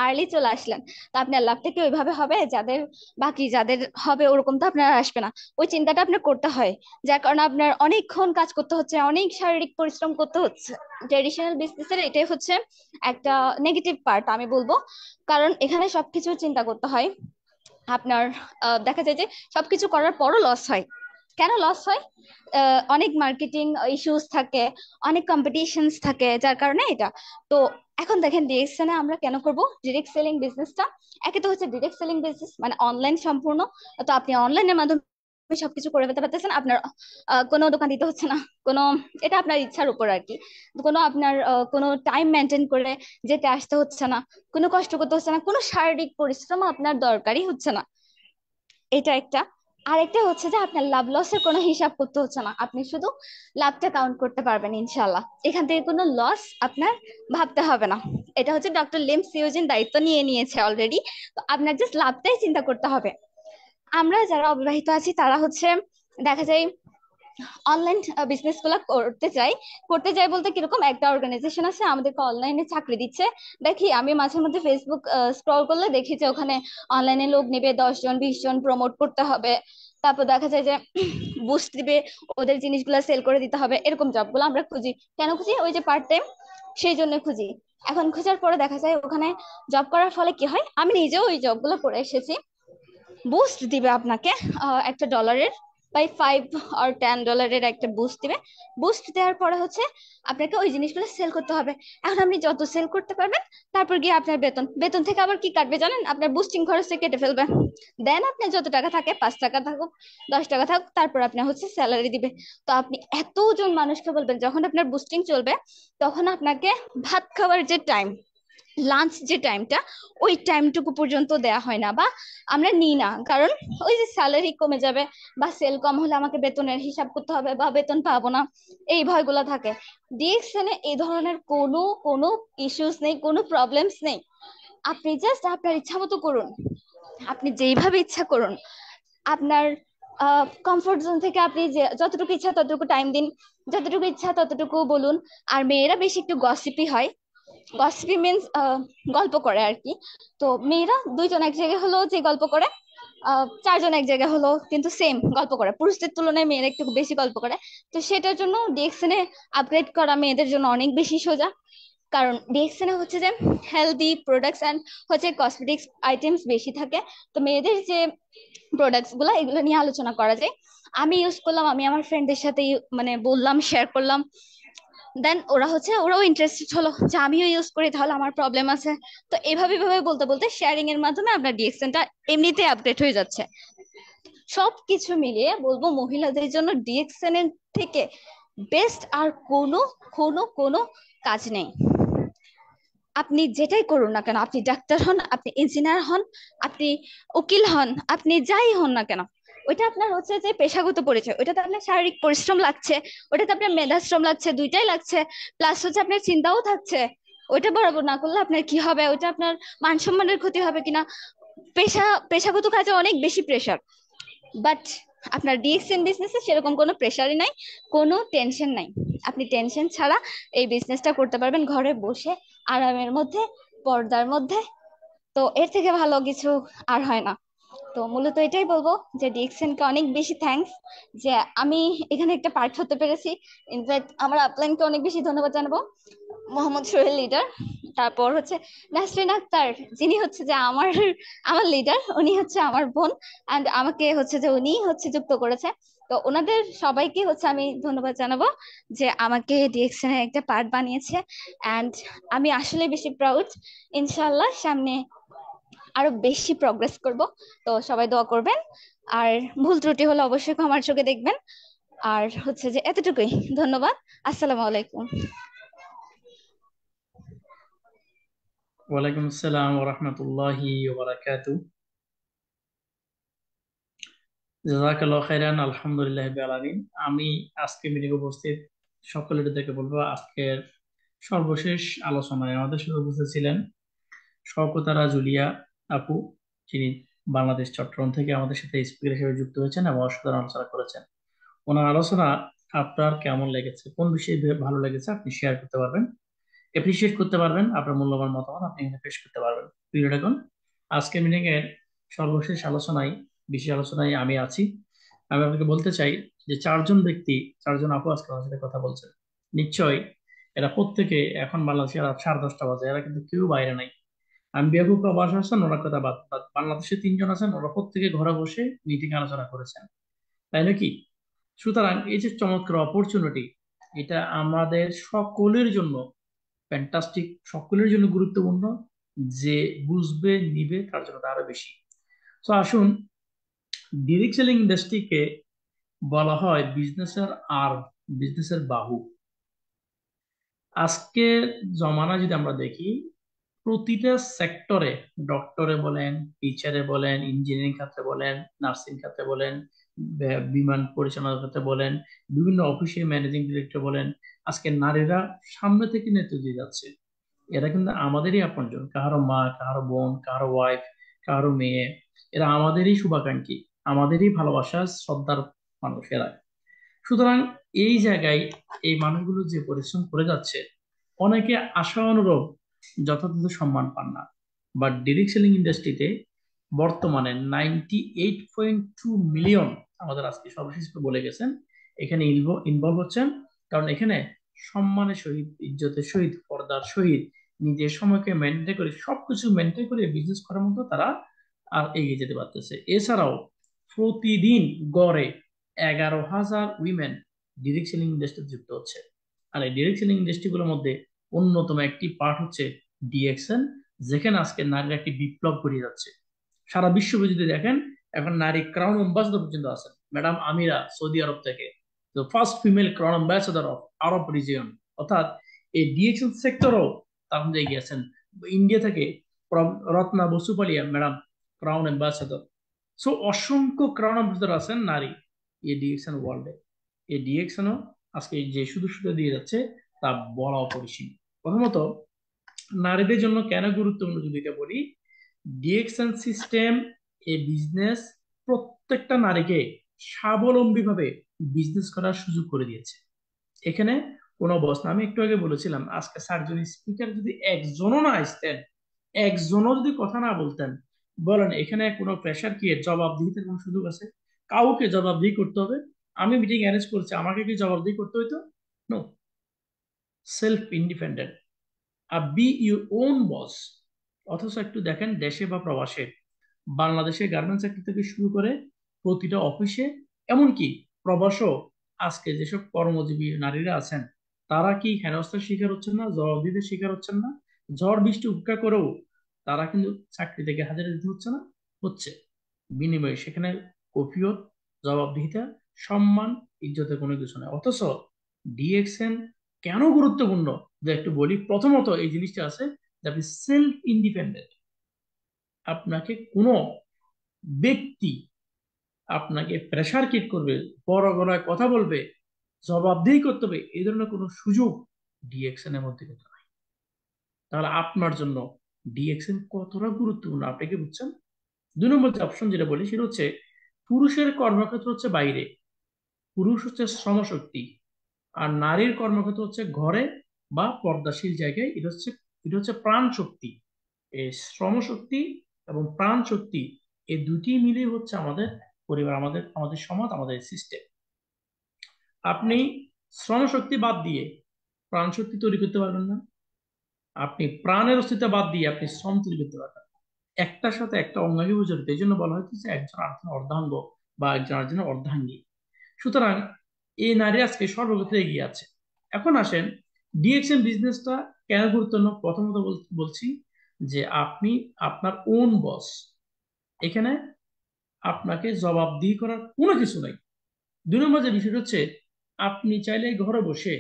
আর্লি চলে আসলেন। তো আপনার লাভটা কি ওইভাবে হবে? যাদের হবে ওরকম তো আপনার আসবে না। ওই চিন্তাটা আপনার করতে হয়, যার কারণে আপনার অনেকক্ষণ কাজ করতে হচ্ছে, অনেক শারীরিক পরিশ্রম করতে হচ্ছে। ট্রেডিশনাল বিজনেসের এটাই হচ্ছে একটা নেগেটিভ পার্ট আমি বলবো, কারণ এখানে সবকিছু চিন্তা করতে হয় আপনার। দেখা যায় যে সবকিছু করার পরও লস হয়। কেন লস হয়? অনেক মার্কেটিং ইস্যুস থাকে, অনেক কম্পিটিশনস থাকে, যার কারণে এটা। তো এখন দেখেন ডিএক্সএনে আমরা কেন করব ডিরেক্ট সেলিং বিজনেসটা? একে তো হচ্ছে ডিরেক্ট সেলিং বিজনেস মানে অনলাইন সম্পূর্ণ। তো আপনি অনলাইনের মাধ্যমে সবকিছু করে ফেলতে পারতেছেন, আপনার কোনো দোকান দিতে হচ্ছে না, কোনো, এটা আপনার ইচ্ছার উপর আর কি। কোনো আপনার কোনো টাইম মেনটেন করে যেতে আসতে হচ্ছে না, কোনো কষ্ট করতে হচ্ছে না, কোনো শারীরিক পরিশ্রম আপনার দরকারই হচ্ছে না। এটা একটা। আরেকটা হচ্ছে যে আপনার লাভ লসের কোনো হিসাব করতে হচ্ছে না, আপনি শুধু লাভটা কাউন্ট করতে পারবেন ইনশাল্লাহ। এখান থেকে কোনো লস আপনার ভাবতে হবে না। এটা হচ্ছে ডক্টর লিম সিওজিন দায়িত্ব নিয়ে নিয়েছে অলরেডি। তো আপনার জাস্ট লাভটাই চিন্তা করতে হবে। আমরা যারা অবিবাহিত আছি তারা হচ্ছে দেখা যায় অনলাইন বিজনেস গুলো করতে চাই বলতে কিরকম, একটা অর্গানাইজেশন আছে আমাদেরকে অনলাইনে চাকরি দিচ্ছে। দেখি আমি মাঝে মধ্যে ফেসবুক স্ক্রল করলে দেখি যে ওখানে অনলাইনে লোক নেবে 10 জন 20 জন, প্রমোট করতে হবে, তারপর দেখা যায় যে বুস্ট দিবে, ওদের জিনিসগুলো সেল করে দিতে হবে। এরকম জবগুলো আমরা খুঁজি। কেন খুঁজি? ওই যে পার্ট টাইম, সেই জন্য খুঁজি। এখন খোঁজার পরে দেখা যায় ওখানে জব করার ফলে কি হয়, আমি নিজেও ওই জবগুলো করে এসেছি। বুস্ট দিবে আপনাকে একটা ডলারের, বাই $5 or $10 একটা বুস্ট দিবে। বুস্ট দেওয়ার পরে হচ্ছে আপনাকে ওই জিনিসগুলো সেল করতে হবে। এখন আপনি যত সেল করতে পারবেন তারপর গিয়ে আপনার বেতন বেতন থেকে আবার কি কাটবে জানেন? আপনার বুস্টিং খরচে কেটে ফেলবে। দেন আপনার যত টাকা থাকে, 5 টাকা থাকুক 10 টাকা থাকুক, তারপর আপনার হচ্ছে স্যালারি দিবে। তো আপনি এতজন মানুষকে বলবেন, যখন আপনার বুস্টিং চলবে তখন আপনাকে ভাত খাওয়ার যে টাইম, লাঞ্চ যে টাইমটা, ওই টাইমটুকু পর্যন্ত দেয়া হয় না বা আমরা নিই না। কারণ ওই যে স্যালারি কমে যাবে বা সেল কম হলে আমাকে বেতনের হিসাব করতে হবে বা বেতন পাবো না, এই ভয়গুলো থাকে। ডিএক্সএনে এই ধরনের কোনো ইস্যুস নেই, কোনো প্রবলেমস নেই। আপনি জাস্ট আপনার ইচ্ছা মতো করুন, আপনি যেইভাবে ইচ্ছা করুন। আপনার কমফোর্ট জোন থেকে আপনি যে যতটুকু ইচ্ছা ততটুকু টাইম দিন, যতটুকু ইচ্ছা ততটুকু বলুন। আর মেয়েরা বেশি একটু গসিপি হয়। গসিপি মিনস গল্প করে আর কি। তো মেয়েরা 2 জন এক জায়গায় হলো যে গল্প করে, 4 জন এক জায়গায় হলো কিন্তু সেম গল্প করে, পুরুষদের তুলনায় মেয়েরা একটু বেশি গল্প করে। তো সেটার জন্য ডিএক্সএনে আপগ্রেড করা মেয়েদের জন্য অনেক বেশি সোজা। কারণ ডিএক্সএনে হচ্ছে যে হেলদি প্রোডাক্টস অ্যান্ড হচ্ছে কসমেটিক্স আইটেমস বেশি থাকে। তো মেয়েদের যে প্রোডাক্টস গুলো এগুলো নিয়ে আলোচনা করা যায়। আমি ইউজ করলাম, আমি আমার ফ্রেন্ডদের সাথে মানে বললাম, শেয়ার করলাম। দেন ওরাও ইন্টারেস্টেড হলো যে আমিও ইউজ করি, তাহলে আমার প্রবলেম আছে। তো এইভাবে ভাবে বলতে বলতে শেয়ারিং এর মাধ্যমে আপনার ডিএক্সএনটা এমনিতে আপডেট হয়ে যাচ্ছে। সবকিছু মিলিয়ে বলবো মহিলাদের জন্য ডিএক্সএন এর থেকে বেস্ট আর কোনো কোনো কোনো কাজ নেই। আপনি যেটাই করুন না কেন, আপনি ডাক্তার হন, আপনি ইঞ্জিনিয়ার হন, আপনি উকিল হন, আপনি যাই হন না কেন, ওইটা আপনার হচ্ছে যে পেশাগত পরিচয়, ওইটাতে আপনার শারীরিক পরিশ্রম লাগছে, ওইটাতে আপনার মেধাশ্রম লাগছে, দুইটাই লাগছে। প্লাস হচ্ছে আপনার চিন্তাও থাকছে। ওইটা বরাবর না করলে আপনার কি হবে, ওইটা আপনার মান সম্মানের ক্ষতি হবে কিনা। পেশাগত কাজে অনেক বেশি প্রেশার, বাট আপনার ডিএক্সএন বিজনেসে সেরকম কোনো প্রেশারই নাই, কোনো টেনশন নাই। আপনি টেনশন ছাড়া এই বিজনেসটা করতে পারবেন ঘরে বসে, আরামের মধ্যে, পর্দার মধ্যে। তো এর থেকে ভালো কিছু আর হয় না। তো মূলত এটাই বলবো যে ডিএক্সএন কে অনেক বেশি থ্যাঙ্কস যে আমি এখানে একটা পার্ট হতে পেরেছি। ইনফ্যাক্ট আমার আপলাইনকে অনেক বেশি ধন্যবাদ জানাবো, মোহাম্মদ সোহেল লিডার, তারপর হচ্ছে নাসরিন আক্তার, যিনি হচ্ছে যে আমার আমার লিডার, উনি হচ্ছে আমার বোন, এন্ড আমাকে হচ্ছে যে উনি হচ্ছে যুক্ত করেছে। তো ওনাদের সবাইকে হচ্ছে আমি ধন্যবাদ জানাবো যে আমাকে ডিএক্সএন এর একটা পার্ট বানিয়েছে। এন্ড আমি আসলে বেশি প্রাউড। ইনশাআল্লাহ সামনে আরো বেশি প্রগ্রেস করব। তো সবাই দোয়া করবেন, আর ভুল ত্রুটি হলে অবশ্যই ক্ষমার চোখে দেখবেন। আর হচ্ছে যে এতটুকুই, ধন্যবাদ। আসসালামু আলাইকুম। ওয়ালাইকুম আসসালাম ওয়া রাহমাতুল্লাহি ওয়া বারাকাতুহু। জাযাকাল্লাহু খাইরান, আলহামদুলিল্লাহি রাব্বিল আলামিন। আমি আজকে মিটিং উপস্থিত সকলেরকে বলবো, আজকের সর্বশেষ আলোচনায় আমাদের সাথে উপস্থিত ছিলেন শওকতারা জুলিয়া আপু, যিনি বাংলাদেশ চট্টগ্রাম থেকে আমাদের সাথে স্পিকার হিসেবে যুক্ত হয়েছেন এবং অসাধারণ আলোচনা করেছেন। ওনার আলোচনা আপনার কেমন লেগেছে, কোন বিষয়ে ভালো লেগেছে আপনি শেয়ার করতে পারবেন, এপ্রিসিয়েট করতে পারবেন, আপনার মূল্যবান মতামত আপনি এখানে পেশ করতে পারবেন। প্রিয় দেখুন, আজকের মিটিং এর সর্বশেষ আলোচনায়, বিশেষ আলোচনায় আমি আছি। আমি আপনাকে বলতে চাই যে চারজন ব্যক্তি, চারজন আপু আজকে আমার সাথে কথা বলছেন। নিশ্চয়ই এরা প্রত্যেকে, এখন বাংলাদেশে রাত 10:30 বাজে, এরা কিন্তু কেউ বাইরে নাই। আমি বিয়াকু প্রবাস আছেন, ওনার কথা বাদ বাদ। বাংলাদেশে 3জন আছেন, ওরা প্রত্যেকে ঘরে বসে মিটিং আলোচনা করেছেন, তাই নাকি? সুতরাং এই যে চমৎকার অপরচুনিটি, এটা আমাদের সকলের জন্য ফ্যান্টাস্টিক, সকলের জন্য গুরুত্বপূর্ণ। যে বুঝবে নিবে তার জন্য আরো বেশি। তো আসুন, ডিরেক্ট সেলিং ইন্ডাস্ট্রিকে বলা হয় বিজনেসের আর বিজনেসের বাহু। আজকে জমানা যদি আমরা দেখি, প্রতিটা সেক্টরে, ডক্টরে বলেন, টিচারে বলেন, ইঞ্জিনিয়ারিং খাতে বলেন, নার্সিং খাতে বলেন, বিমান পরিচালনা খাতে বলেন, বিভিন্ন অফিসে ম্যানেজিং ডিরেক্টর বলেন, আজকে নারীরা সামনে থেকে নেতৃত্ব দিয়ে যাচ্ছে। এরা কিন্তু আমাদেরই আপনজন, কারো মা, কারো বোন, কারো ওয়াইফ, কারো মেয়ে। এরা আমাদেরই শুভাকাঙ্ক্ষী, আমাদেরই ভালোবাসার শ্রদ্ধার মানুষ এরা। সুতরাং এই জায়গায় এই মানুষগুলো যে পরিশ্রম করে যাচ্ছে, অনেকে আশা অনুরূপ যথাযথ সম্মান পান না। বাট ডিরেক্ট সেলিং ইন্ডাস্ট্রিতে বর্তমানে 98.2 মিলিয়ন, আমাদের আজকে সর্বশেষ বলে গেছেন, এখানে ইনভলভ হচ্ছেন। কারণ এখানে সম্মানের সহিত, ইজ্জতের সহিত, পর্দার সহিত নিজের সময়কে মেনটেন করে, সবকিছু মেনটেন করে বিজনেস করার মতো তারা আর এগিয়ে যেতে পারতেছে। এছাড়াও প্রতিদিন গড়ে 11,000 উইমেন ডিরেক্ট সেলিং ইন্ডাস্ট্রি যুক্ত হচ্ছে। আর এই ডিরেক্ট সেলিং ইন্ডাস্ট্রিগুলোর মধ্যে অন্যতম একটি পার্ট হচ্ছে ডিএক্সএন, যেখানে আজকে নারীরা একটি বিপ্লব ঘটিয়ে যাচ্ছে। সারা বিশ্বব্যাপী যদি দেখেন, এখন নারী ক্রাউন অ্যাম্বাসেডর পর্যন্ত আছেন, ম্যাডাম আমিরা সৌদি আরব থেকে, first female crown ambassador of Arab region. অর্থাৎ এই ডিএক্সএন সেক্টরও তার মধ্যে এগিয়ে আছেন। ইন্ডিয়া থেকে রত্না বসুপালিয়া ম্যাডাম ক্রাউন অ্যাম্বাসেডর। সো অসংখ্য ক্রাউন অ্যাম্বাসেডর আছেন নারী এই ডিএক্সএন ওয়ার্ল্ডে। এই ডিএক্সএনও আজকে যে শুধু শুধু দিয়ে যাচ্ছে তা বলা অপরিসীম। প্রথমত, নারীদের জন্য কেন গুরুত্বপূর্ণ যদি এটা বলি, ডিএক্সএন সিস্টেম এই বিজনেস প্রত্যেকটা নারীকে স্বাবলম্বী ভাবে বিজনেস করার সুযোগ করে দিয়েছে। এখানে কোনো বস না, আমি একটু আগে বলেছিলাম, আজকে চারজন স্পিকার যদি একজনও না আসতেন, একজনও যদি কথা না বলতেন, বলেন এখানে কোনো প্রেশার কি, জবাবদিহিতার কোনো সুযোগ আছে? কাউকে জবাবদিহি করতে হবে? আমি মিটিং অ্যারেঞ্জ করছি, আমাকে কি জবাবদিহি করতে হইতো? নো। সেলফ ইন্ডিপেন্ডেন্ট, আর বি ইউর ওন বস। অথচ একটু দেখেন দেশে বা প্রবাসে, বাংলাদেশের গার্মেন্টস সেক্টর থেকে শুরু করে প্রতিটা অফিসে, এমনকি প্রবাসও, আজকে যেসব কর্মজীবী নারীরা আছেন, তারা কি হেনস্থার শিকার হচ্ছেন না, জবাবদিহিতার শিকার হচ্ছেন না? ঝড় বৃষ্টি উপেক্ষা করেও তারা কিন্তু চাকরি থেকে হাজিরা দিতে হচ্ছে না? হচ্ছে। বিনিময়ে সেখানে কফিয়ত, জবাবদিহিতা, সম্মান, ইজ্জতের কোনো কিছু নেই। অথচ ডিএক্সএন কেন গুরুত্বপূর্ণ যে একটু বলি। প্রথমত এই জিনিসটা আছে যে আপনি সেলফ ইন্ডিপেন্ডেন্ট। আপনাকে কোনো ব্যক্তি আপনাকে প্রেসার ক্রিয়েট করবে, বড় গলায় কথা বলবে, জবাবদিহি করতে হবে, এই ধরনের কোনো সুযোগ ডিএক্সএন এর মধ্যে কিন্তু নাই। তাহলে আপনার জন্য ডিএক্সএন কতটা গুরুত্বপূর্ণ আপনি কি বুঝছেন? 2 নম্বর যে অপশন যেটা বলি সেটা হচ্ছে, পুরুষের কর্মক্ষেত্র হচ্ছে বাইরে, পুরুষ হচ্ছে শ্রমশক্তি, আর নারীর কর্মক্ষেত্র হচ্ছে ঘরে বা পর্দাশীল জায়গায়। এটা হচ্ছে প্রাণ শক্তি। এই শ্রম শক্তি এবং প্রাণ শক্তি, এই দুটি মিলে হচ্ছে আমাদের পরিবার, আমাদের আমাদের সমাজ, আমাদের সিস্টেম। আপনি শ্রম শক্তি বাদ দিয়ে প্রাণ শক্তি তৈরি করতে পারবেন না। আপনি প্রাণের অস্তিত্ব বাদ দিয়ে আপনি শ্রম তৈরি করতে পারবেন। একটার সাথে একটা অঙ্গাঙ্গি জড়িত। এই জন্য বলা হচ্ছে একজন আরেকজনের অর্ধাঙ্গ বা একজন আরেকজনের অর্ধাঙ্গী। সুতরাং এই নারী আজকে সর্বক্ষেত্রে এগিয়ে আছে। এখন আসেন, ডিএক্সএন বিজনেসটা কেন গুরুত্বপূর্ণ। প্রথমত বলছি যে আপনি আপনার ওন বস, এখানে আপনাকে জবাবদিহি করার কোনো কিছু নাই। 2 নম্বর যে বিষয়টা হচ্ছে, আপনি চাইলে ঘরে বসে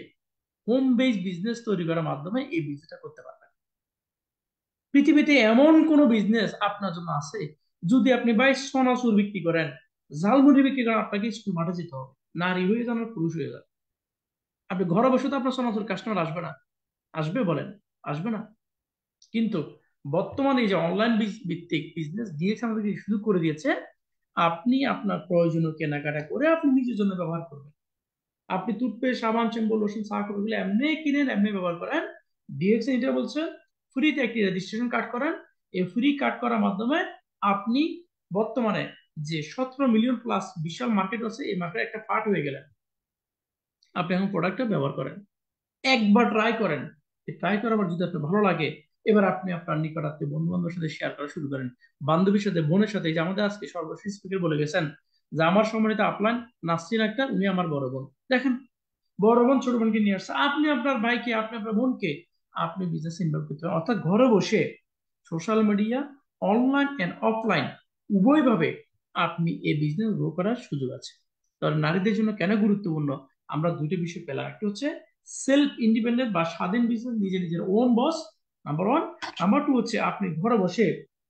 হোম বেস বিজনেস তৈরি করার মাধ্যমে এই বিজনেসটা করতে পারবেন। পৃথিবীতে এমন কোন বিজনেস আপনার জন্য আছে? যদি আপনি ভাই সোনাচুর বিক্রি করেন, ঝালমুড়ি বিক্রি করেন, আপনাকে স্কুল মাঠে যেতে হবে, নারী হয়ে যান আর পুরুষ হয়ে যান। আপনি ঘরে বসে তো আপনার সোনাচুর কাস্টমার আসবে না? আসবে বলেন? আসবে না। কিন্তু বর্তমানে এই যে অনলাইন ভিত্তিক বিজনেস দিয়েছে, আমাদেরকে শুরু করে দিয়েছে, আপনি আপনার প্রয়োজনীয় কেনাকাটা করে আপনি নিজের জন্য ব্যবহার করবেন। আপনি টুথপেস্ট, সাবান, শ্যাম্পু, লোশন, সার্ফ এগুলো এমনি কিনেন, এমনি ব্যবহার করেন। ডিএক্সএন এটা বলছে ফ্রিতে একটি রেজিস্ট্রেশন কার্ড করেন। এই ফ্রি কার্ড করার মাধ্যমে আপনি বর্তমানে যে 17 মিলিয়ন প্লাস বিশাল মার্কেট আছে, এই মার্কেটে একটা পার্ট হয়ে গেলেন। আপনি এখন প্রোডাক্টটা ব্যবহার করেন, একবার ট্রাই করেন। ট্রাই করার পর যদি আপনার ভালো লাগে, এবার আপনি আপনার নিকটাত্মীয় বন্ধু বান্ধবের সাথে শেয়ার করা শুরু করেন, বান্ধবীর সাথে, বোনের সাথে। এই যে আমাদের আজকে সর্বশেষ স্পিকার বলে গেছেন যে আমার সম্মানিত আপলাইন নাসরিন আক্তার, উনি আমার বড় বোন। দেখেন, বড় বোন ছোট বোনকে নিয়ে আসছে, আপনি আপনার ভাইকে, আপনি আপনার বোনকে আপনি বিজনেস ইনভলভ করতে পারেন। অর্থাৎ ঘরে বসে social media, online and offline উভয়ভাবে আপনি এই বিজনেস গ্রো করার সুযোগ আছে। তাহলে নারীদের জন্য কেন গুরুত্বপূর্ণ, আমরা দুটো বিষয় পেলাম। একটা হচ্ছে সেলফ ইন্ডিপেন্ডেন্ট বা স্বাধীন বিজনেস, নিজের নিজের own boss, number one. Number two হচ্ছে আপনি ঘরে বসে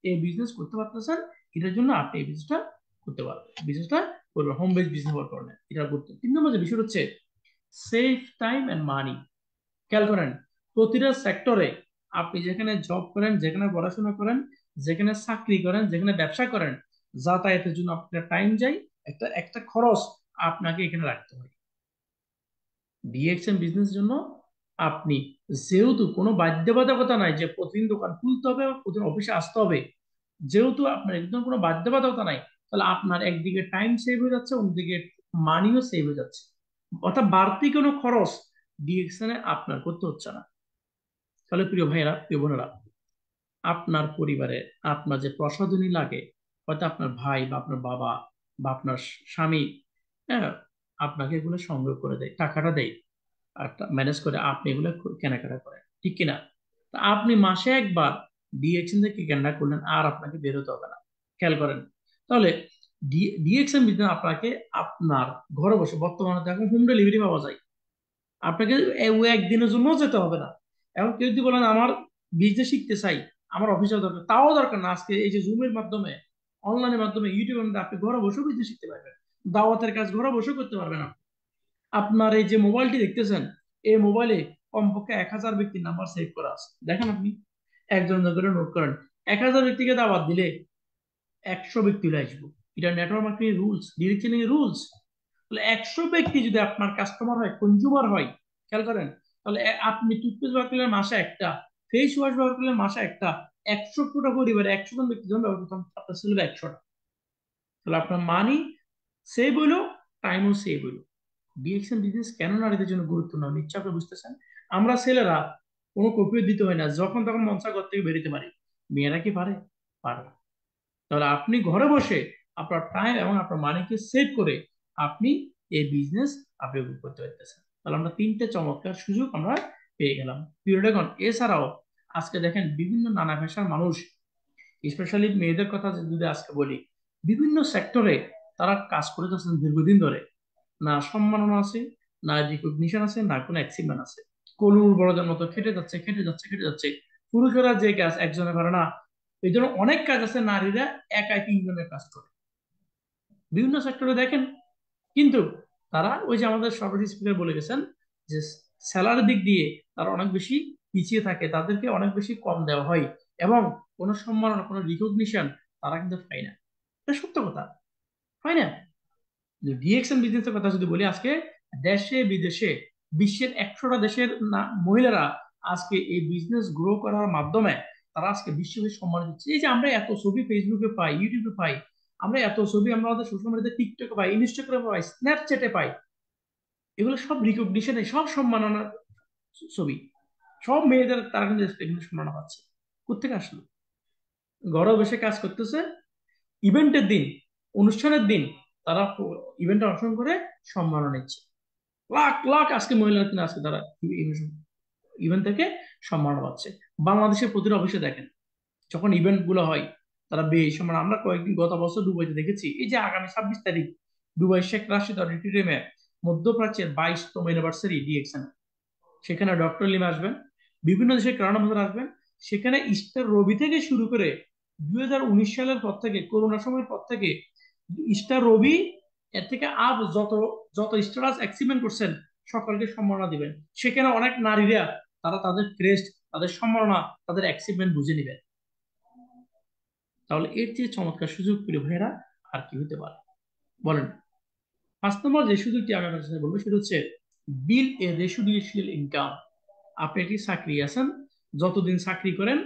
এই বিজনেস করতে পারতেছেন, এটার জন্য আপনি এই বিজনেসটা করতে পারবেন, বিজনেসটা করবেন, হোম বেস বিজনেস হওয়ার কারণে এটা গুরুত্ব। 3 নম্বর যে বিষয় হচ্ছে সেভ টাইম এন্ড মানি। খেয়াল করেন, প্রতিটা সেক্টরে আপনি যেখানে জব করেন, যেখানে পড়াশোনা করেন, যেখানে চাকরি করেন, যেখানে ব্যবসা করেন, যাতায়াতের জন্য আপনার টাইম যাই, একটা একটা খরচ আপনাকে এখানে রাখতে হয়। ডিএক্সএম বিজনেস জন্য আপনি যেহেতু কোনো বাধ্যবাধকতা নাই যে প্রতিদিন দোকান খুলতে হবে, প্রতিদিন অফিসে আসতে হবে, যেহেতু আপনার একদম কোনো বাধ্যবাধকতা নাই, তাহলে আপনার একদিকে টাইম সেভ হয়ে যাচ্ছে, অন্যদিকে মানিও সেভ হয়ে যাচ্ছে। অর্থাৎ বাড়তি কোনো খরচ ডিএক্সএন এ আপনার করতে হচ্ছে না। তাহলে প্রিয় ভাইয়েরা, প্রিয় বোনেরা, আপনার পরিবারে আপনার যে প্রসাধনী লাগে, হয়তো আপনার ভাই বা আপনার বাবা বা আপনার স্বামী, হ্যাঁ, আপনাকে এগুলো সংগ্রহ করে দেয়, টাকাটা দেয়, আর ম্যানেজ করে আপনি এগুলো কেনাকাটা করেন, ঠিক কিনা? তা আপনি মাসে একবার ডিএক্সএন থেকে কেনাকাটা করলেন, আর আপনাকে বেরোতে হবে না। খেয়াল করেন, তাহলে ডিএক্সএন বিজনেস আপনাকে আপনার ঘরে বসে, বর্তমানে এখন হোম ডেলিভারি পাওয়া যায়, আপনাকে একদিনের জন্য যেতে হবে না। এখন কেউ যদি বলেন আমার বিজনেস শিখতে চাই, আমার অফিসে দরকার, তাও দরকার না। আজকে এই যে জুমের মাধ্যমে, অনলাইনের মাধ্যমে, ইউটিউবের মধ্যে আপনি ঘরে বসে বিজনেস শিখতে পারবেন, দাওয়াতের কাজ ঘরে বসে করতে পারবেন। আপনার এই যে মোবাইলটি দেখতেছেন, এই মোবাইলে কমপক্ষে 1000 ব্যক্তির নাম্বার সেভ করা আছে। দেখেন, আপনি একজন করে নোট করেন, 1000 ব্যক্তিকে দাওয়াত দিলে 100 ব্যক্তি আসবো। এটা network marketing rules, direct rules. তাহলে 100 ব্যক্তি যদি আপনার কাস্টমার হয়, কনজিউমার হয়, খেয়াল করেন, তাহলে আপনি টুথপেস্ট ব্যবহার করলেন মাসে একটা, ফেস ওয়াশ ব্যবহার করলেন মাসে একটা, 100টা পরিবারে 100 জন ব্যক্তি যখন ব্যবহার করতাম, আপনার ছিল 100টা। তাহলে আপনার মানি সেভ হইলো, টাইমও সেভ হইলো। ডিএক্সএন বিজনেস কেন নারীদের জন্য গুরুত্বপূর্ণ নিশ্চয় আপনি বুঝতেছেন। আমরা ছেলেরা কোনো কপিও দিতে হয় না, যখন তখন মন চায় ঘর থেকে বেরোতে পারি, মেয়েরা কি পারে? পারে না। তাহলে আপনি ঘরে বসে আপনার টাইম এবং আপনার মানিকে সেভ করে আপনি এই বিজনেস আপনি করতে পারতেছেন। তাহলে আমরা 3টে চমৎকার সুযোগ আমরা পেয়ে গেলাম। এখন এছাড়াও আজকে দেখেন বিভিন্ন নানা পেশার মানুষ, স্পেশালি মেয়েদের কথা যদি আজকে বলি, বিভিন্ন সেক্টরে তারা কাজ করে যাচ্ছেন দীর্ঘদিন ধরে। না সম্মাননা আছে, না রিকগনিশন আছে, না কোনো অ্যাচিভমেন্ট আছে। কলুর বড়দের মতো খেটে যাচ্ছে, খেটে যাচ্ছে, খেটে যাচ্ছে। পুরুষেরা যে কাজ একজনে পারে না, এই জন্য অনেক কাজ আছে নারীরা একাই 3 জনের কাজ করে বিভিন্ন সেক্টরে দেখেন। কিন্তু তারা ওই যে আমাদের সর্বশেষ স্পিকার বলে গেছেন যে স্যালারির দিক দিয়ে তারা অনেক বেশি পিছিয়ে থাকে, তাদেরকে অনেক বেশি কম দেওয়া হয়, এবং কোনো সম্মাননা, কোনো রিকগনিশন তারা কিন্তু পায় না। এটা সত্য কথা, হয় না? ডিএক্সএন বিজনেসের কথা যদি বলি, আজকে দেশে বিদেশে বিশ্বের 100টা দেশের মহিলারা আজকে এই বিজনেস গ্রো করার মাধ্যমে তারা আজকে বিশ্বব্যাপী সম্মান দিচ্ছে। এই যে আমরা এত ছবি ফেসবুকে পাই, ইউটিউবে পাই, আমরা এত ছবি আমরা আমাদের সোশ্যাল মিডিয়াতে, টিকটকে পাই, ইনস্টাগ্রামে পাই, স্ন্যাপচ্যাটে পাই, এগুলো সব রিকগনিশনে, সব সম্মাননার ছবি। সব মেয়েদের তারা কিন্তু এগুলো সম্মাননা পাচ্ছে। কোথেকে আসলো? ঘরে বসে কাজ করতেছে, ইভেন্টের দিন, অনুষ্ঠানের দিন তারা ইভেন্টে অংশগ্রহণ করে সম্মাননা নিচ্ছে। লাখ লাখ আজকে মহিলারা কিনা আজকে তারা ইভেন্ট থেকে সম্মাননা পাচ্ছে। বাংলাদেশের প্রতিটা অফিসে দেখেন, যখন ইভেন্ট গুলো হয়, তারা বেশ সম্মান। আমরা কয়েকদিন গত বছর দুবাইতে দেখেছি, এই যে আগামী 26 তারিখ দুবাই শেখ রাশিদ অডিটোরিয়ামে মধ্যপ্রাচ্যের 22তম অ্যানিভার্সারি ডিএক্সএন, সেখানে ডক্টর লিম আসবেন, বিভিন্ন দেশের ক্রাউন অ্যাম্বাসাডর আসবেন। সেখানে ইস্টার রবি থেকে শুরু করে 2019 সালের পর থেকে, করোনা সময়ের পর থেকে, ইস্টার রবি এর থেকে আপ যত যত স্টারাস অ্যাচিভমেন্ট করছেন সকলকে সম্মাননা দিবেন। সেখানে অনেক নারীরা তারা তাদের ক্রেস্ট, তাদের সম্মাননা, তাদের অ্যাচিভমেন্ট বুঝে নেবেন। তাহলে এর যে চমৎকার সুযোগ, প্রিয় ভাইয়েরা, আর কি হতে পারে বলেন? ফার্স্ট নম্বর যে সুযোগটি আমি আপনার সাথে বলবো সেটা হচ্ছে বিল এ রেসিডুয়াল ইনকাম। আপনি একটি চাকরি আছেন, যতদিন চাকরি করেন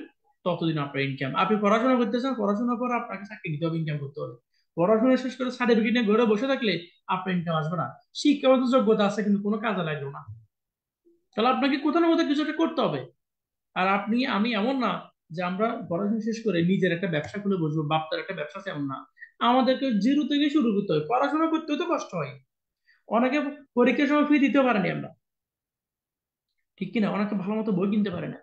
ততদিন আপনার ইনকাম। আপনি পড়াশোনা করতেছেন, পড়াশোনার পর আপনাকে চাকরি নিতে হবে, ইনকাম করতে হবে। পড়াশোনা শেষ করে সার্টিফিকেট নিয়ে ঘরে বসে থাকলে আপনার ইনকাম আসবে না। শিক্ষাগত যোগ্যতা আছে কিন্তু কোনো কাজে লাগবে না। তাহলে আপনাকে কোথাও না কোথাও কিছু একটা করতে হবে। আর আপনি আমি এমন না যে আমরা পড়াশোনা শেষ করে নিজের একটা ব্যবসা খুলে বসবো, বাপটার একটা ব্যবসা, তেমন না। আমাদেরকে জিরো থেকে শুরু করতে হয়, পড়াশোনা করতেও তো কষ্ট হয়। অনেকে পরীক্ষার সময় ফি দিতে পারেনি আমরা, ঠিক কিনা? অনেকে ভালো মতো বই কিনতে পারে না।